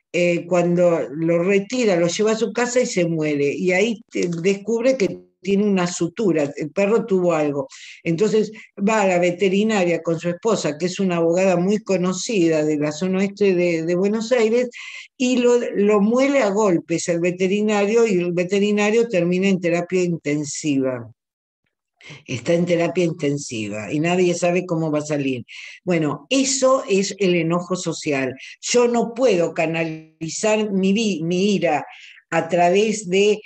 cuando lo retira, lo lleva a su casa y se muere. Y ahí descubre que tiene una sutura, el perro tuvo algo. Entonces va a la veterinaria con su esposa, que es una abogada muy conocida de la zona oeste de Buenos Aires, y lo muele a golpes el veterinario, y el veterinario termina en terapia intensiva. Está en terapia intensiva y nadie sabe cómo va a salir. Bueno, eso es el enojo social. Yo no puedo canalizar mi ira a través de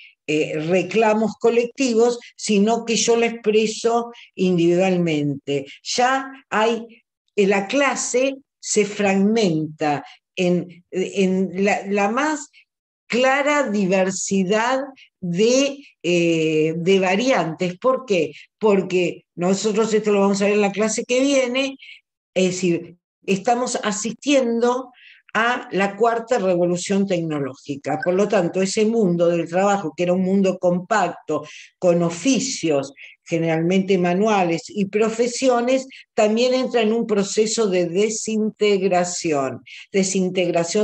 reclamos colectivos, sino que yo la expreso individualmente. Ya hay, la clase se fragmenta en la más clara diversidad de variantes. ¿Por qué? Porque nosotros esto lo vamos a ver en la clase que viene, es decir, estamos asistiendo a la cuarta revolución tecnológica. Por lo tanto, ese mundo del trabajo, que era un mundo compacto, con oficios generalmente manuales y profesiones, también entra en un proceso de desintegración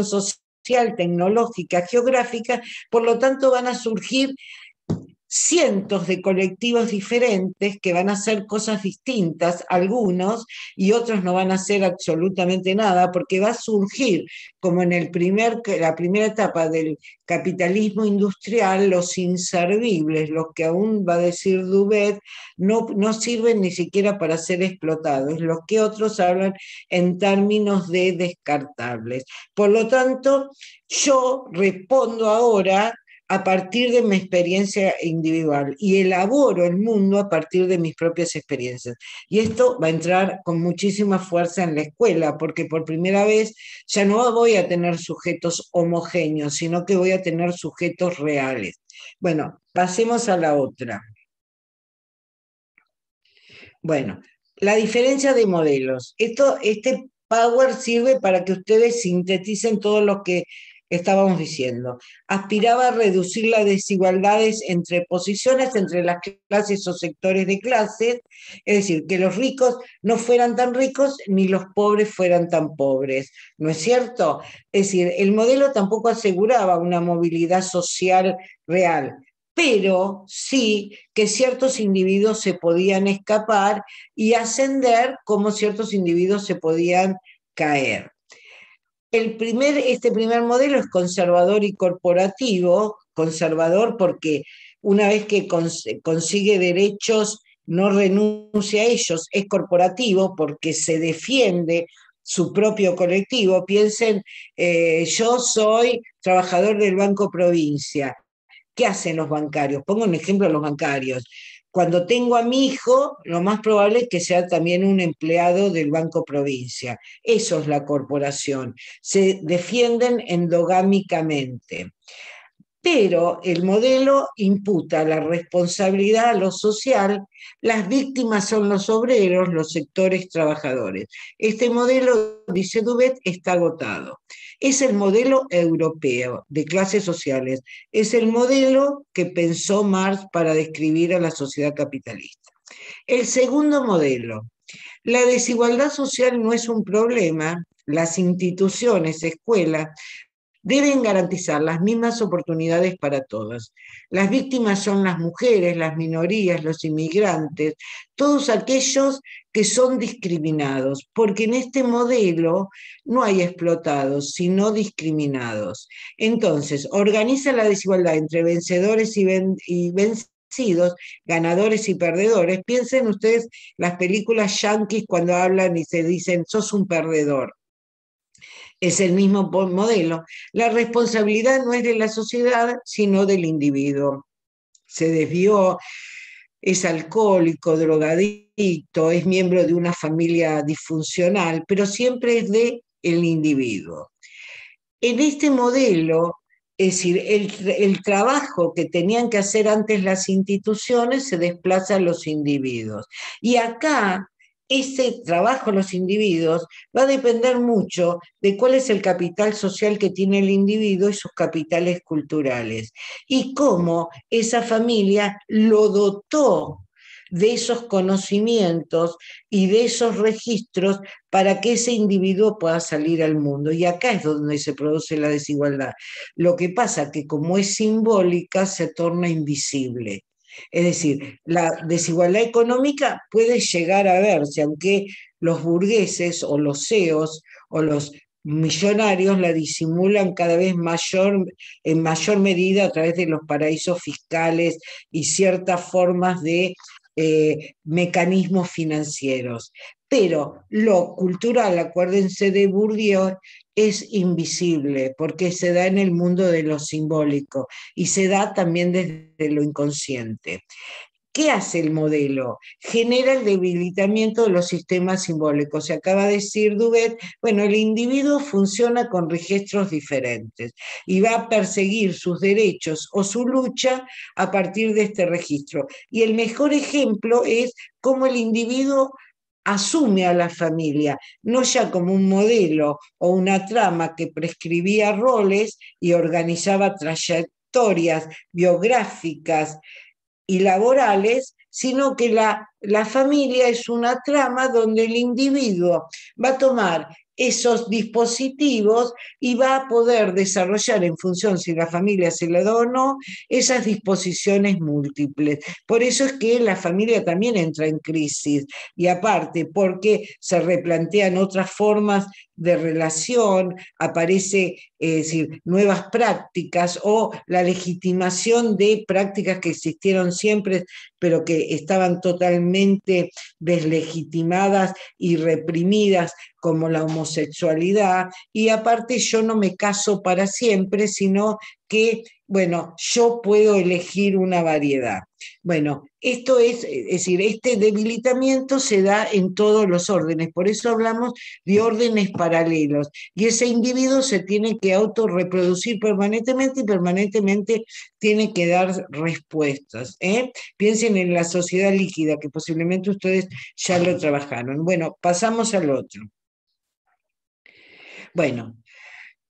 social, tecnológica, geográfica. Por lo tanto, van a surgir cientos de colectivos diferentes que van a hacer cosas distintas, algunos, y otros no van a hacer absolutamente nada, porque va a surgir, como en la primera etapa del capitalismo industrial, los inservibles, los que aún va a decir Duvet, no sirven ni siquiera para ser explotados, los que otros hablan en términos de descartables. Por lo tanto, yo respondo ahora a partir de mi experiencia individual y elaboro el mundo a partir de mis propias experiencias. Y esto va a entrar con muchísima fuerza en la escuela, porque por primera vez ya no voy a tener sujetos homogéneos, sino que voy a tener sujetos reales. Bueno, pasemos a la otra. Bueno, la diferencia de modelos. Este Power sirve para que ustedes sinteticen todo lo que estábamos diciendo. Aspiraba a reducir las desigualdades entre posiciones, entre las clases o sectores de clases, es decir, que los ricos no fueran tan ricos ni los pobres fueran tan pobres, ¿no es cierto? Es decir, el modelo tampoco aseguraba una movilidad social real, pero sí que ciertos individuos se podían escapar y ascender, como ciertos individuos se podían caer. Este primer modelo es conservador y corporativo, conservador porque una vez que consigue derechos no renuncia a ellos, es corporativo porque se defiende su propio colectivo. Piensen, yo soy trabajador del Banco Provincia. ¿Qué hacen los bancarios? Pongo un ejemplo de los bancarios. Cuando tengo a mi hijo, lo más probable es que sea también un empleado del Banco Provincia. Eso es la corporación. Se defienden endogámicamente. Pero el modelo imputa la responsabilidad a lo social, las víctimas son los obreros, los sectores trabajadores. Este modelo, dice Duvet, está agotado. Es el modelo europeo de clases sociales, es el modelo que pensó Marx para describir a la sociedad capitalista. El segundo modelo, la desigualdad social no es un problema, las instituciones, escuelas, deben garantizar las mismas oportunidades para todas. Las víctimas son las mujeres, las minorías, los inmigrantes, todos aquellos que son discriminados, porque en este modelo no hay explotados, sino discriminados. Entonces, organiza la desigualdad entre vencedores y vencidos, ganadores y perdedores. Piensen ustedes las películas yanquis cuando hablan y se dicen, sos un perdedor. Es el mismo modelo. La responsabilidad no es de la sociedad, sino del individuo. Se desvió, es alcohólico, drogadicto, es miembro de una familia disfuncional, pero siempre es de el individuo. En este modelo, es decir, el trabajo que tenían que hacer antes las instituciones se desplaza a los individuos. Y acá, ese trabajo en los individuos va a depender mucho de cuál es el capital social que tiene el individuo y sus capitales culturales. Y cómo esa familia lo dotó de esos conocimientos y de esos registros para que ese individuo pueda salir al mundo. Y acá es donde se produce la desigualdad. Lo que pasa que como es simbólica se torna invisible. Es decir, la desigualdad económica puede llegar a verse, aunque los burgueses o los CEOs o los millonarios la disimulan cada vez en mayor medida a través de los paraísos fiscales y ciertas formas de mecanismos financieros. Pero lo cultural, acuérdense de Bourdieu, es invisible porque se da en el mundo de lo simbólico y se da también desde lo inconsciente. ¿Qué hace el modelo? Genera el debilitamiento de los sistemas simbólicos. Se acaba de decir Duvet, bueno, el individuo funciona con registros diferentes y va a perseguir sus derechos o su lucha a partir de este registro. Y el mejor ejemplo es cómo el individuo asume a la familia, no ya como un modelo o una trama que prescribía roles y organizaba trayectorias biográficas y laborales, sino que la familia es una trama donde el individuo va a tomar esos dispositivos y va a poder desarrollar en función si la familia se le da o no esas disposiciones múltiples. Por eso es que la familia también entra en crisis y aparte porque se replantean otras formas de relación, aparece decir, nuevas prácticas o la legitimación de prácticas que existieron siempre, pero que estaban totalmente deslegitimadas y reprimidas, como la homosexualidad, y aparte yo no me caso para siempre, sino que, bueno, yo puedo elegir una variedad. Bueno, esto es decir, este debilitamiento se da en todos los órdenes, por eso hablamos de órdenes paralelos, y ese individuo se tiene que autorreproducir permanentemente y permanentemente tiene que dar respuestas. Piensen en la sociedad líquida, que posiblemente ustedes ya lo trabajaron. Bueno, pasamos al otro. Bueno,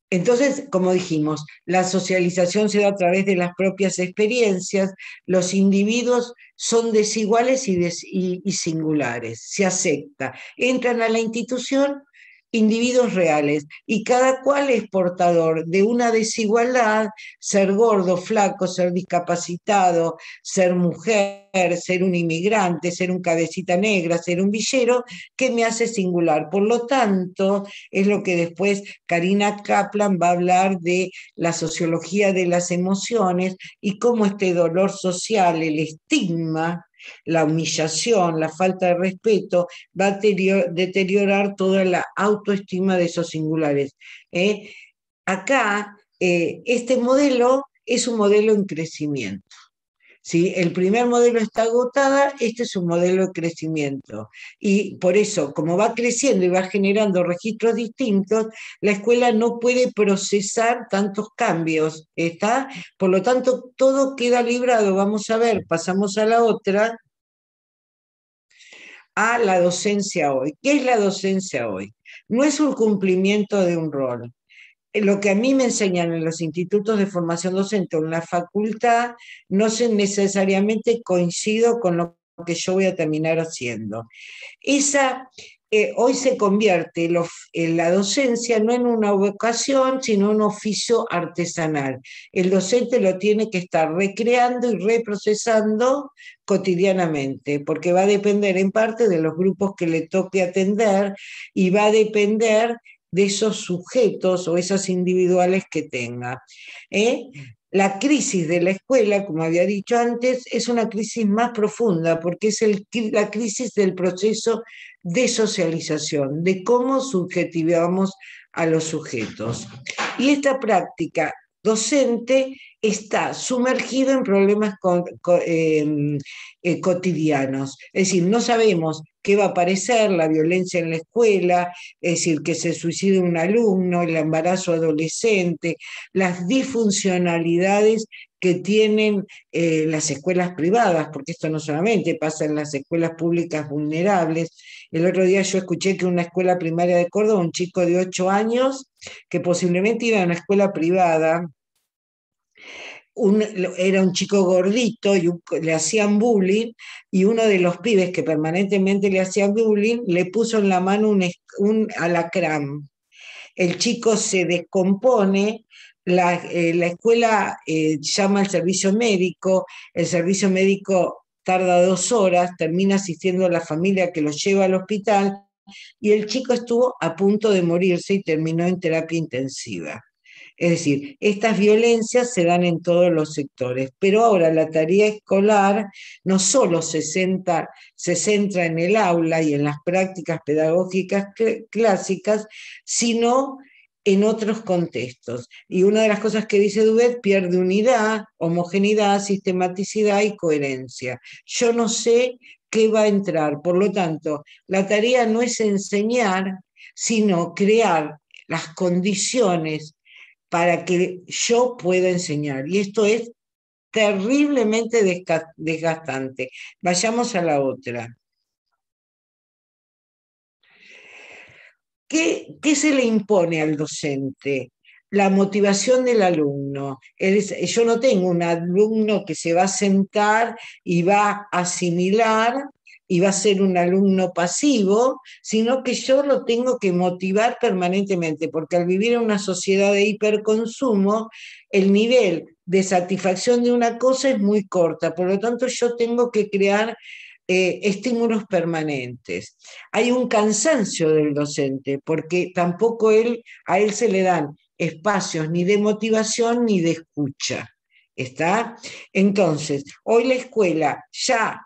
entonces, como dijimos, la socialización se da a través de las propias experiencias, los individuos son desiguales y singulares, se acepta. Entran a la institución individuos reales y cada cual es portador de una desigualdad, ser gordo, flaco, ser discapacitado, ser mujer, ser un inmigrante, ser un cabecita negra, ser un villero, que me hace singular. Por lo tanto, es lo que después Karina Kaplan va a hablar de la sociología de las emociones y cómo este dolor social, el estigma, la humillación, la falta de respeto, va a deteriorar toda la autoestima de esos singulares. Acá, este modelo es un modelo en crecimiento. ¿Sí? El primer modelo está agotada, este es un modelo de crecimiento. Y por eso, como va creciendo y va generando registros distintos, la escuela no puede procesar tantos cambios, ¿está? Por lo tanto, todo queda librado. Vamos a ver, pasamos a la otra, a la docencia hoy. ¿Qué es la docencia hoy? No es un cumplimiento de un rol, lo que a mí me enseñan en los institutos de formación docente o en la facultad no se necesariamente coincido con lo que yo voy a terminar haciendo. Esa, hoy se convierte en la docencia no en una vocación, sino en un oficio artesanal. El docente lo tiene que estar recreando y reprocesando cotidianamente, porque va a depender en parte de los grupos que le toque atender y va a depender de esos sujetos o esas individuales que tenga. ¿Eh? La crisis de la escuela, como había dicho antes, es una crisis más profunda porque es la crisis del proceso de socialización, de cómo subjetivamos a los sujetos. Y esta práctica docente está sumergida en problemas cotidianos. Es decir, no sabemos qué va a aparecer, la violencia en la escuela, es decir, que se suicide un alumno, el embarazo adolescente, las disfuncionalidades que tienen las escuelas privadas, porque esto no solamente pasa en las escuelas públicas vulnerables. El otro día yo escuché que en una escuela primaria de Córdoba, un chico de 8 años, que posiblemente iba a una escuela privada, era un chico gordito y le hacían bullying, y uno de los pibes que permanentemente le hacían bullying le puso en la mano un alacrán. El chico se descompone, la escuela llama al servicio médico, el servicio médico tarda 2 horas, termina asistiendo a la familia que lo lleva al hospital, y el chico estuvo a punto de morirse y terminó en terapia intensiva. Es decir, estas violencias se dan en todos los sectores, pero ahora la tarea escolar no solo se centra en el aula y en las prácticas pedagógicas clásicas, sino en otros contextos. Y una de las cosas que dice Duvet, pierde unidad, homogeneidad, sistematicidad y coherencia. Yo no sé qué va a entrar, por lo tanto, la tarea no es enseñar, sino crear las condiciones para que yo pueda enseñar. Y esto es terriblemente desgastante. Vayamos a la otra. ¿Qué se le impone al docente? La motivación del alumno. Yo no tengo un alumno que se va a sentar y va a asimilar y va a ser un alumno pasivo, sino que yo lo tengo que motivar permanentemente, porque al vivir en una sociedad de hiperconsumo, el nivel de satisfacción de una cosa es muy corta, por lo tanto yo tengo que crear estímulos permanentes. Hay un cansancio del docente, porque tampoco a él se le dan espacios ni de motivación ni de escucha. ¿Está? Entonces, hoy la escuela ya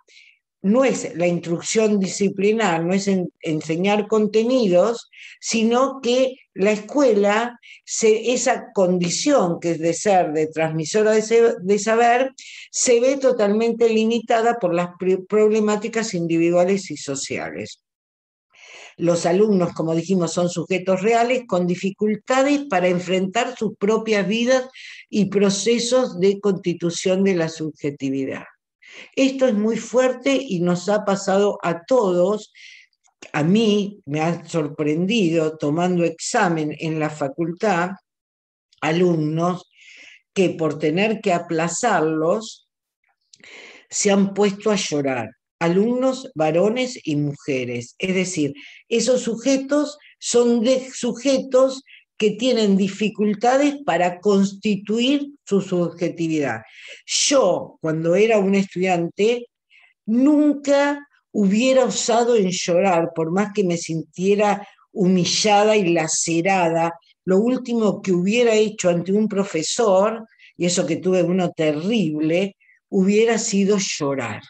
no es la instrucción disciplinar, no es enseñar contenidos, sino que la escuela, esa condición que es de ser de transmisora de saber, se ve totalmente limitada por las problemáticas individuales y sociales. Los alumnos, como dijimos, son sujetos reales con dificultades para enfrentar sus propias vidas y procesos de constitución de la subjetividad. Esto es muy fuerte y nos ha pasado a todos. A mí me ha sorprendido tomando examen en la facultad alumnos que por tener que aplazarlos se han puesto a llorar. Alumnos varones y mujeres. Es decir, esos sujetos son sujetos que tienen dificultades para constituir su subjetividad. Yo, cuando era un estudiante, nunca hubiera osado en llorar, por más que me sintiera humillada y lacerada. Lo último que hubiera hecho ante un profesor, y eso que tuve uno terrible, hubiera sido llorar.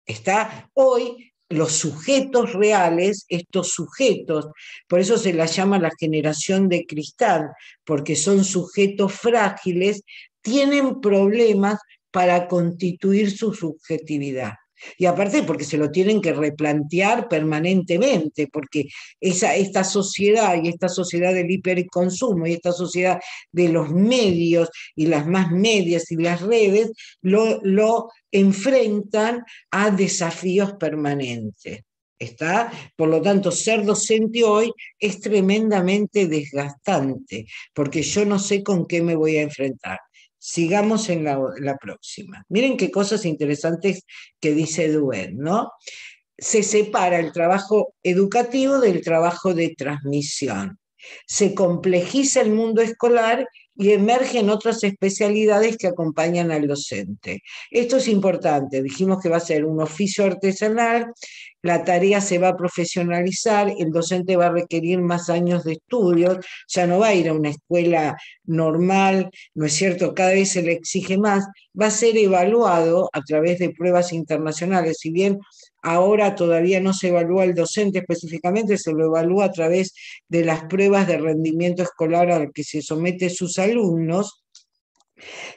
Está hoy los sujetos reales, estos sujetos, por eso se la llama la generación de cristal, porque son sujetos frágiles, tienen problemas para constituir su subjetividad. Y aparte porque se lo tienen que replantear permanentemente, porque esta sociedad y esta sociedad del hiperconsumo y esta sociedad de los medios y las más medias y las redes lo enfrentan a desafíos permanentes. ¿Está? Por lo tanto, ser docente hoy es tremendamente desgastante, porque yo no sé con qué me voy a enfrentar. Sigamos en la próxima. Miren qué cosas interesantes que dice Duet, ¿no? Se separa el trabajo educativo del trabajo de transmisión. Se complejiza el mundo escolar y emergen otras especialidades que acompañan al docente. Esto es importante, dijimos que va a ser un oficio artesanal, la tarea se va a profesionalizar, el docente va a requerir más años de estudios, ya no va a ir a una escuela normal, ¿no es cierto? Cada vez se le exige más, va a ser evaluado a través de pruebas internacionales, si bien ahora todavía no se evalúa el docente específicamente, se lo evalúa a través de las pruebas de rendimiento escolar al que se somete sus alumnos,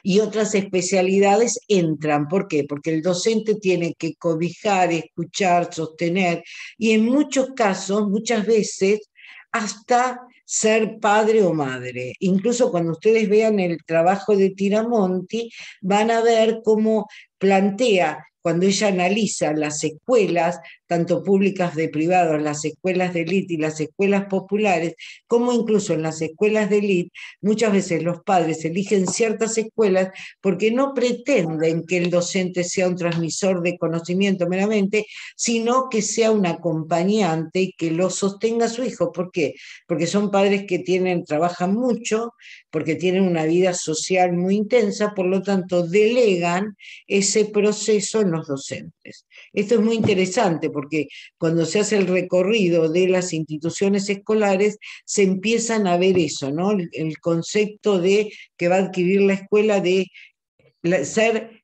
y otras especialidades entran. ¿Por qué? Porque el docente tiene que cobijar, escuchar, sostener, y en muchos casos, muchas veces, hasta ser padre o madre. Incluso cuando ustedes vean el trabajo de Tiramonti, van a ver cómo plantea, cuando ella analiza las escuelas, tanto públicas de privados, las escuelas de élite y las escuelas populares, como incluso en las escuelas de élite, muchas veces los padres eligen ciertas escuelas porque no pretenden que el docente sea un transmisor de conocimiento meramente, sino que sea un acompañante y que lo sostenga a su hijo. ¿Por qué? Porque son padres que trabajan mucho, porque tienen una vida social muy intensa, por lo tanto delegan ese proceso en los docentes. Esto es muy interesante porque cuando se hace el recorrido de las instituciones escolares, se empiezan a ver eso, ¿no? El concepto de que va a adquirir la escuela de ser,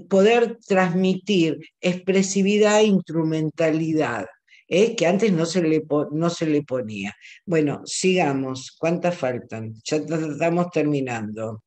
poder transmitir expresividad e instrumentalidad. Que antes no se le ponía. Bueno, sigamos. ¿Cuántas faltan? Ya estamos terminando.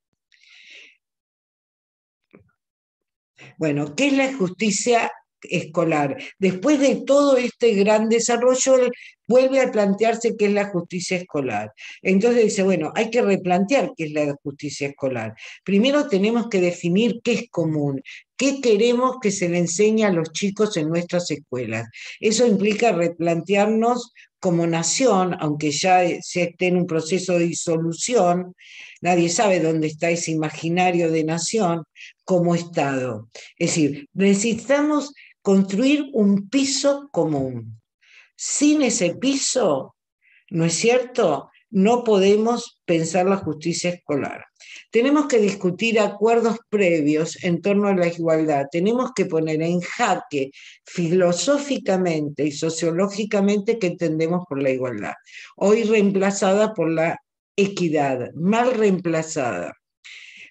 Bueno, ¿qué es la justicia escolar? Después de todo este gran desarrollo, él vuelve a plantearse qué es la justicia escolar. Entonces dice, bueno, hay que replantear qué es la justicia escolar. Primero tenemos que definir qué es común, qué queremos que se le enseñe a los chicos en nuestras escuelas. Eso implica replantearnos como nación, aunque ya se esté en un proceso de disolución, nadie sabe dónde está ese imaginario de nación, como Estado. Es decir, necesitamos construir un piso común. Sin ese piso, ¿no es cierto? No podemos pensar la justicia escolar. Tenemos que discutir acuerdos previos en torno a la igualdad. Tenemos que poner en jaque filosóficamente y sociológicamente qué entendemos por la igualdad. Hoy reemplazada por la equidad, mal reemplazada,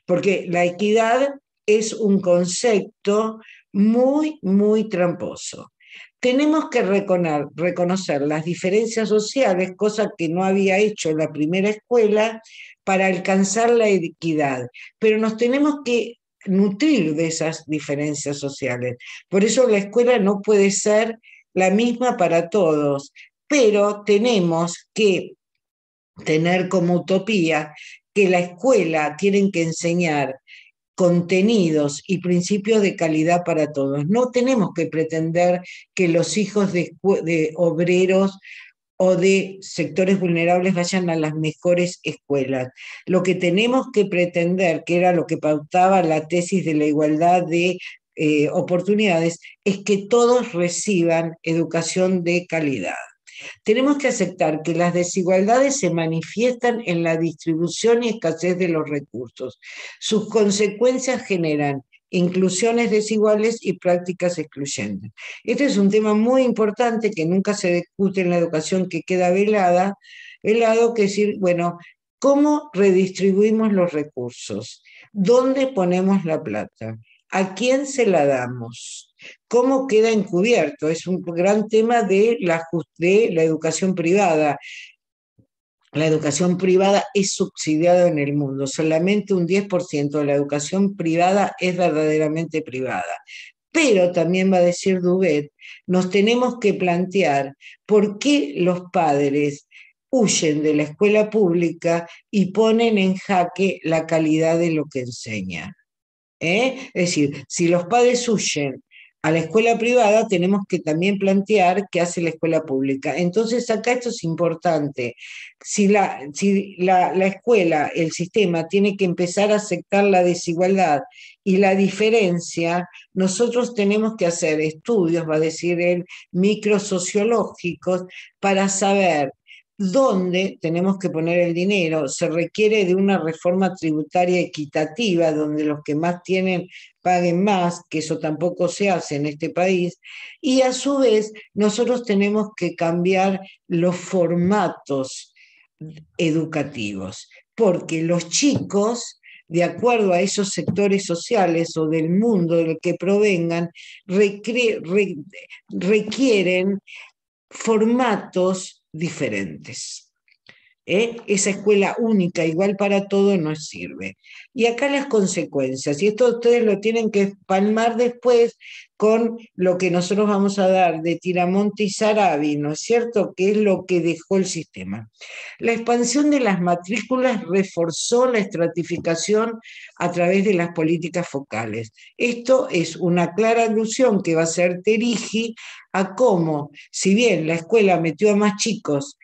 porque la equidad es un concepto muy, muy tramposo. Tenemos que reconocer las diferencias sociales, cosa que no había hecho la primera escuela, para alcanzar la equidad, pero nos tenemos que nutrir de esas diferencias sociales. Por eso la escuela no puede ser la misma para todos, pero tenemos que tener como utopía que la escuela tiene que enseñar contenidos y principios de calidad para todos. No tenemos que pretender que los hijos de obreros o de sectores vulnerables vayan a las mejores escuelas. Lo que tenemos que pretender, que era lo que pautaba la tesis de la igualdad de oportunidades, es que todos reciban educación de calidad. Tenemos que aceptar que las desigualdades se manifiestan en la distribución y escasez de los recursos. Sus consecuencias generan inclusiones desiguales y prácticas excluyentes. Este es un tema muy importante que nunca se discute en la educación, que queda velado, que es decir, bueno, ¿cómo redistribuimos los recursos? ¿Dónde ponemos la plata? ¿A quién se la damos? ¿Cómo queda encubierto? Es un gran tema de la educación privada. La educación privada es subsidiada en el mundo. Solamente un 10% de la educación privada es verdaderamente privada. Pero también va a decir Duvet, nos tenemos que plantear por qué los padres huyen de la escuela pública y ponen en jaque la calidad de lo que enseñan. Es decir, si los padres huyen a la escuela privada, tenemos que también plantear qué hace la escuela pública. Entonces, acá esto es importante. Si la escuela, el sistema, tiene que empezar a aceptar la desigualdad y la diferencia, nosotros tenemos que hacer estudios, va a decir él, microsociológicos, para saber dónde tenemos que poner el dinero. Se requiere de una reforma tributaria equitativa, donde los que más tienen paguen más, que eso tampoco se hace en este país, y a su vez nosotros tenemos que cambiar los formatos educativos, porque los chicos, de acuerdo a esos sectores sociales o del mundo del que provengan, requieren formatos diferentes. Esa escuela única, igual para todo, no sirve. Y acá las consecuencias, y esto ustedes lo tienen que palmar después con lo que nosotros vamos a dar de Tiramonte y Sarabi, ¿no es cierto? Que es lo que dejó el sistema. La expansión de las matrículas reforzó la estratificación a través de las políticas focales. Esto es una clara alusión que va a hacer Terigi a cómo, si bien la escuela metió a más chicos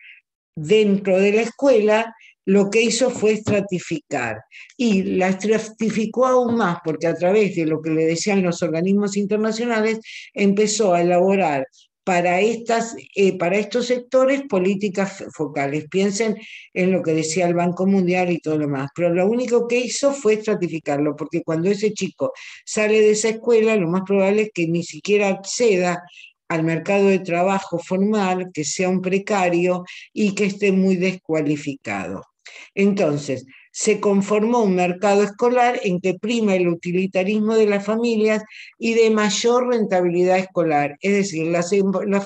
dentro de la escuela, lo que hizo fue estratificar. Y la estratificó aún más porque a través de lo que le decían los organismos internacionales, empezó a elaborar para estos sectores políticas focales. Piensen en lo que decía el Banco Mundial y todo lo demás. Pero lo único que hizo fue estratificarlo, porque cuando ese chico sale de esa escuela, lo más probable es que ni siquiera acceda al mercado de trabajo formal, que sea un precario y que esté muy descualificado. Entonces, se conformó un mercado escolar en que prima el utilitarismo de las familias y de mayor rentabilidad escolar. Es decir, las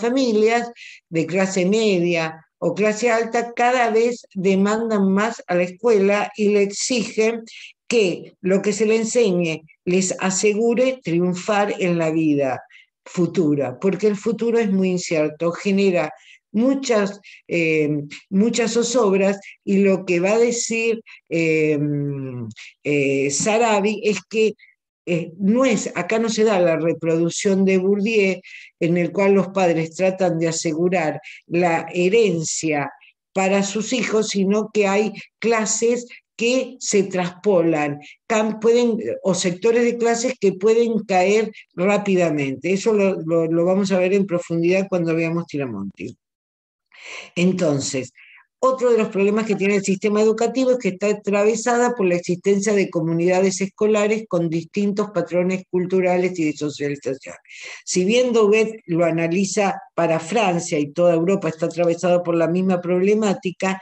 familias de clase media o clase alta cada vez demandan más a la escuela y le exigen que lo que se le enseñe les asegure triunfar en la vida futura, porque el futuro es muy incierto, genera muchas, muchas zozobras, y lo que va a decir Sarabi es que no es, acá no se da la reproducción de Bourdieu, en el cual los padres tratan de asegurar la herencia para sus hijos, sino que hay clases que se traspolan, pueden, o sectores de clases que pueden caer rápidamente. Eso lo vamos a ver en profundidad cuando veamos Tiramonti. Entonces, otro de los problemas que tiene el sistema educativo es que está atravesada por la existencia de comunidades escolares con distintos patrones culturales y de socialización. Si bien Daudet lo analiza para Francia y toda Europa está atravesada por la misma problemática,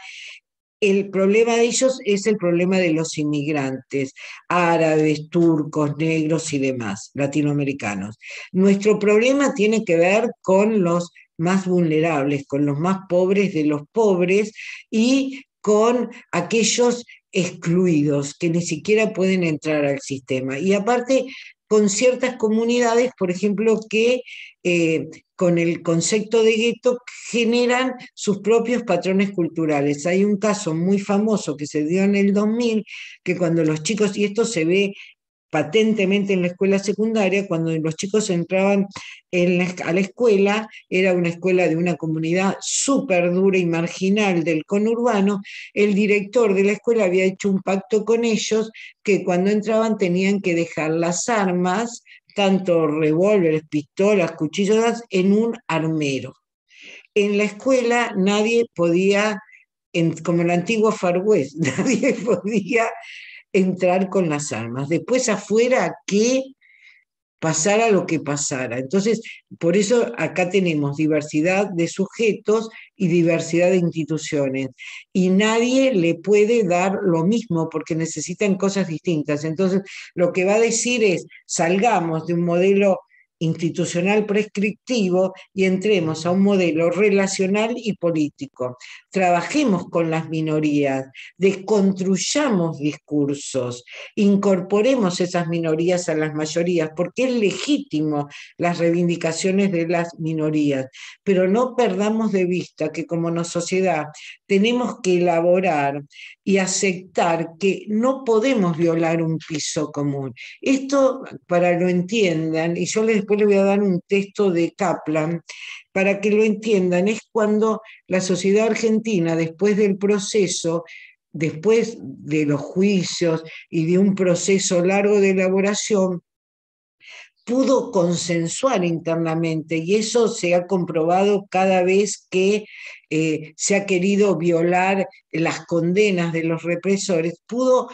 el problema de ellos es el problema de los inmigrantes, árabes, turcos, negros y demás, latinoamericanos. Nuestro problema tiene que ver con los más vulnerables, con los más pobres de los pobres y con aquellos excluidos que ni siquiera pueden entrar al sistema. Y aparte, con ciertas comunidades, por ejemplo, que eh, con el concepto de gueto generan sus propios patrones culturales. Hay un caso muy famoso que se dio en el 2000, que cuando los chicos, y esto se ve patentemente en la escuela secundaria, cuando los chicos entraban a la escuela, era una escuela de una comunidad súper dura y marginal del conurbano, el director de la escuela había hecho un pacto con ellos que cuando entraban tenían que dejar las armas, tanto revólveres, pistolas, cuchillos, en un armero. En la escuela nadie podía, como en la antigua Far West, nadie podía entrar con las armas. Después afuera, que pasara lo que pasara. Entonces, por eso acá tenemos diversidad de sujetos y diversidad de instituciones. Y nadie le puede dar lo mismo porque necesitan cosas distintas. Entonces, lo que va a decir es, salgamos de un modelo institucional prescriptivo y entremos a un modelo relacional y político. Trabajemos con las minorías, desconstruyamos discursos, incorporemos esas minorías a las mayorías, porque es legítimo las reivindicaciones de las minorías, pero no perdamos de vista que como sociedad tenemos que elaborar y aceptar que no podemos violar un piso común. Esto, para que lo entiendan, y yo les después le voy a dar un texto de Kaplan para que lo entiendan. Es cuando la sociedad argentina, después del proceso, después de los juicios y de un proceso largo de elaboración, pudo consensuar internamente, y eso se ha comprobado cada vez que se ha querido violar las condenas de los represores, pudo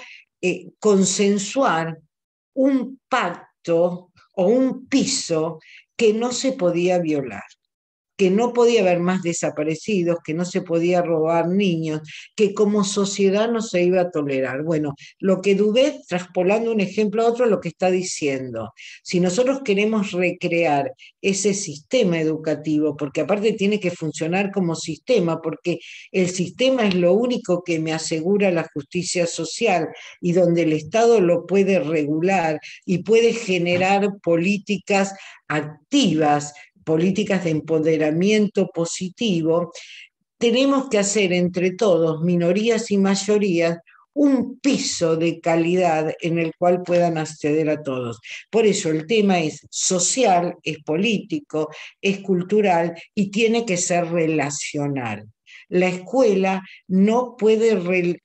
consensuar un pacto o un piso que no se podía violar, que no podía haber más desaparecidos, que no se podía robar niños, que como sociedad no se iba a tolerar. Bueno, lo que Dubé, traspolando un ejemplo a otro, lo que está diciendo, si nosotros queremos recrear ese sistema educativo, porque aparte tiene que funcionar como sistema, porque el sistema es lo único que me asegura la justicia social y donde el Estado lo puede regular y puede generar políticas activas, políticas de empoderamiento positivo, tenemos que hacer entre todos, minorías y mayorías, un piso de calidad en el cual puedan acceder a todos. Por eso el tema es social, es político, es cultural y tiene que ser relacional. La escuela no puede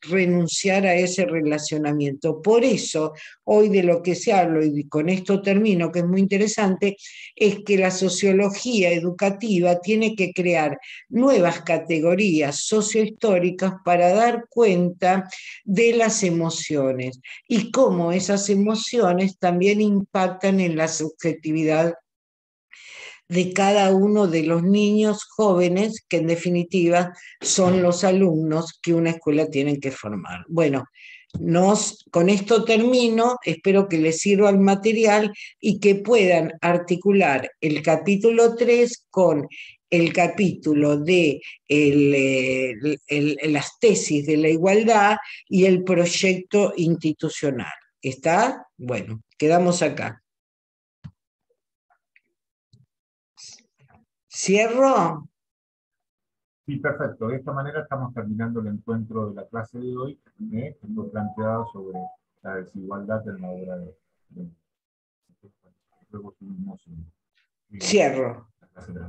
renunciar a ese relacionamiento. Por eso, hoy de lo que se habla, y con esto termino, que es muy interesante, es que la sociología educativa tiene que crear nuevas categorías sociohistóricas para dar cuenta de las emociones y cómo esas emociones también impactan en la subjetividad de cada uno de los niños jóvenes, que en definitiva son los alumnos que una escuela tiene que formar. Bueno, con esto termino, espero que les sirva el material y que puedan articular el capítulo 3 con el capítulo de las tesis de la igualdad y el proyecto institucional. ¿Está? Bueno, quedamos acá. ¿Cierro? Sí, perfecto. De esta manera estamos terminando el encuentro de la clase de hoy, que fue planteada sobre la desigualdad en la obra luego seguimos en Cierro. la clase de la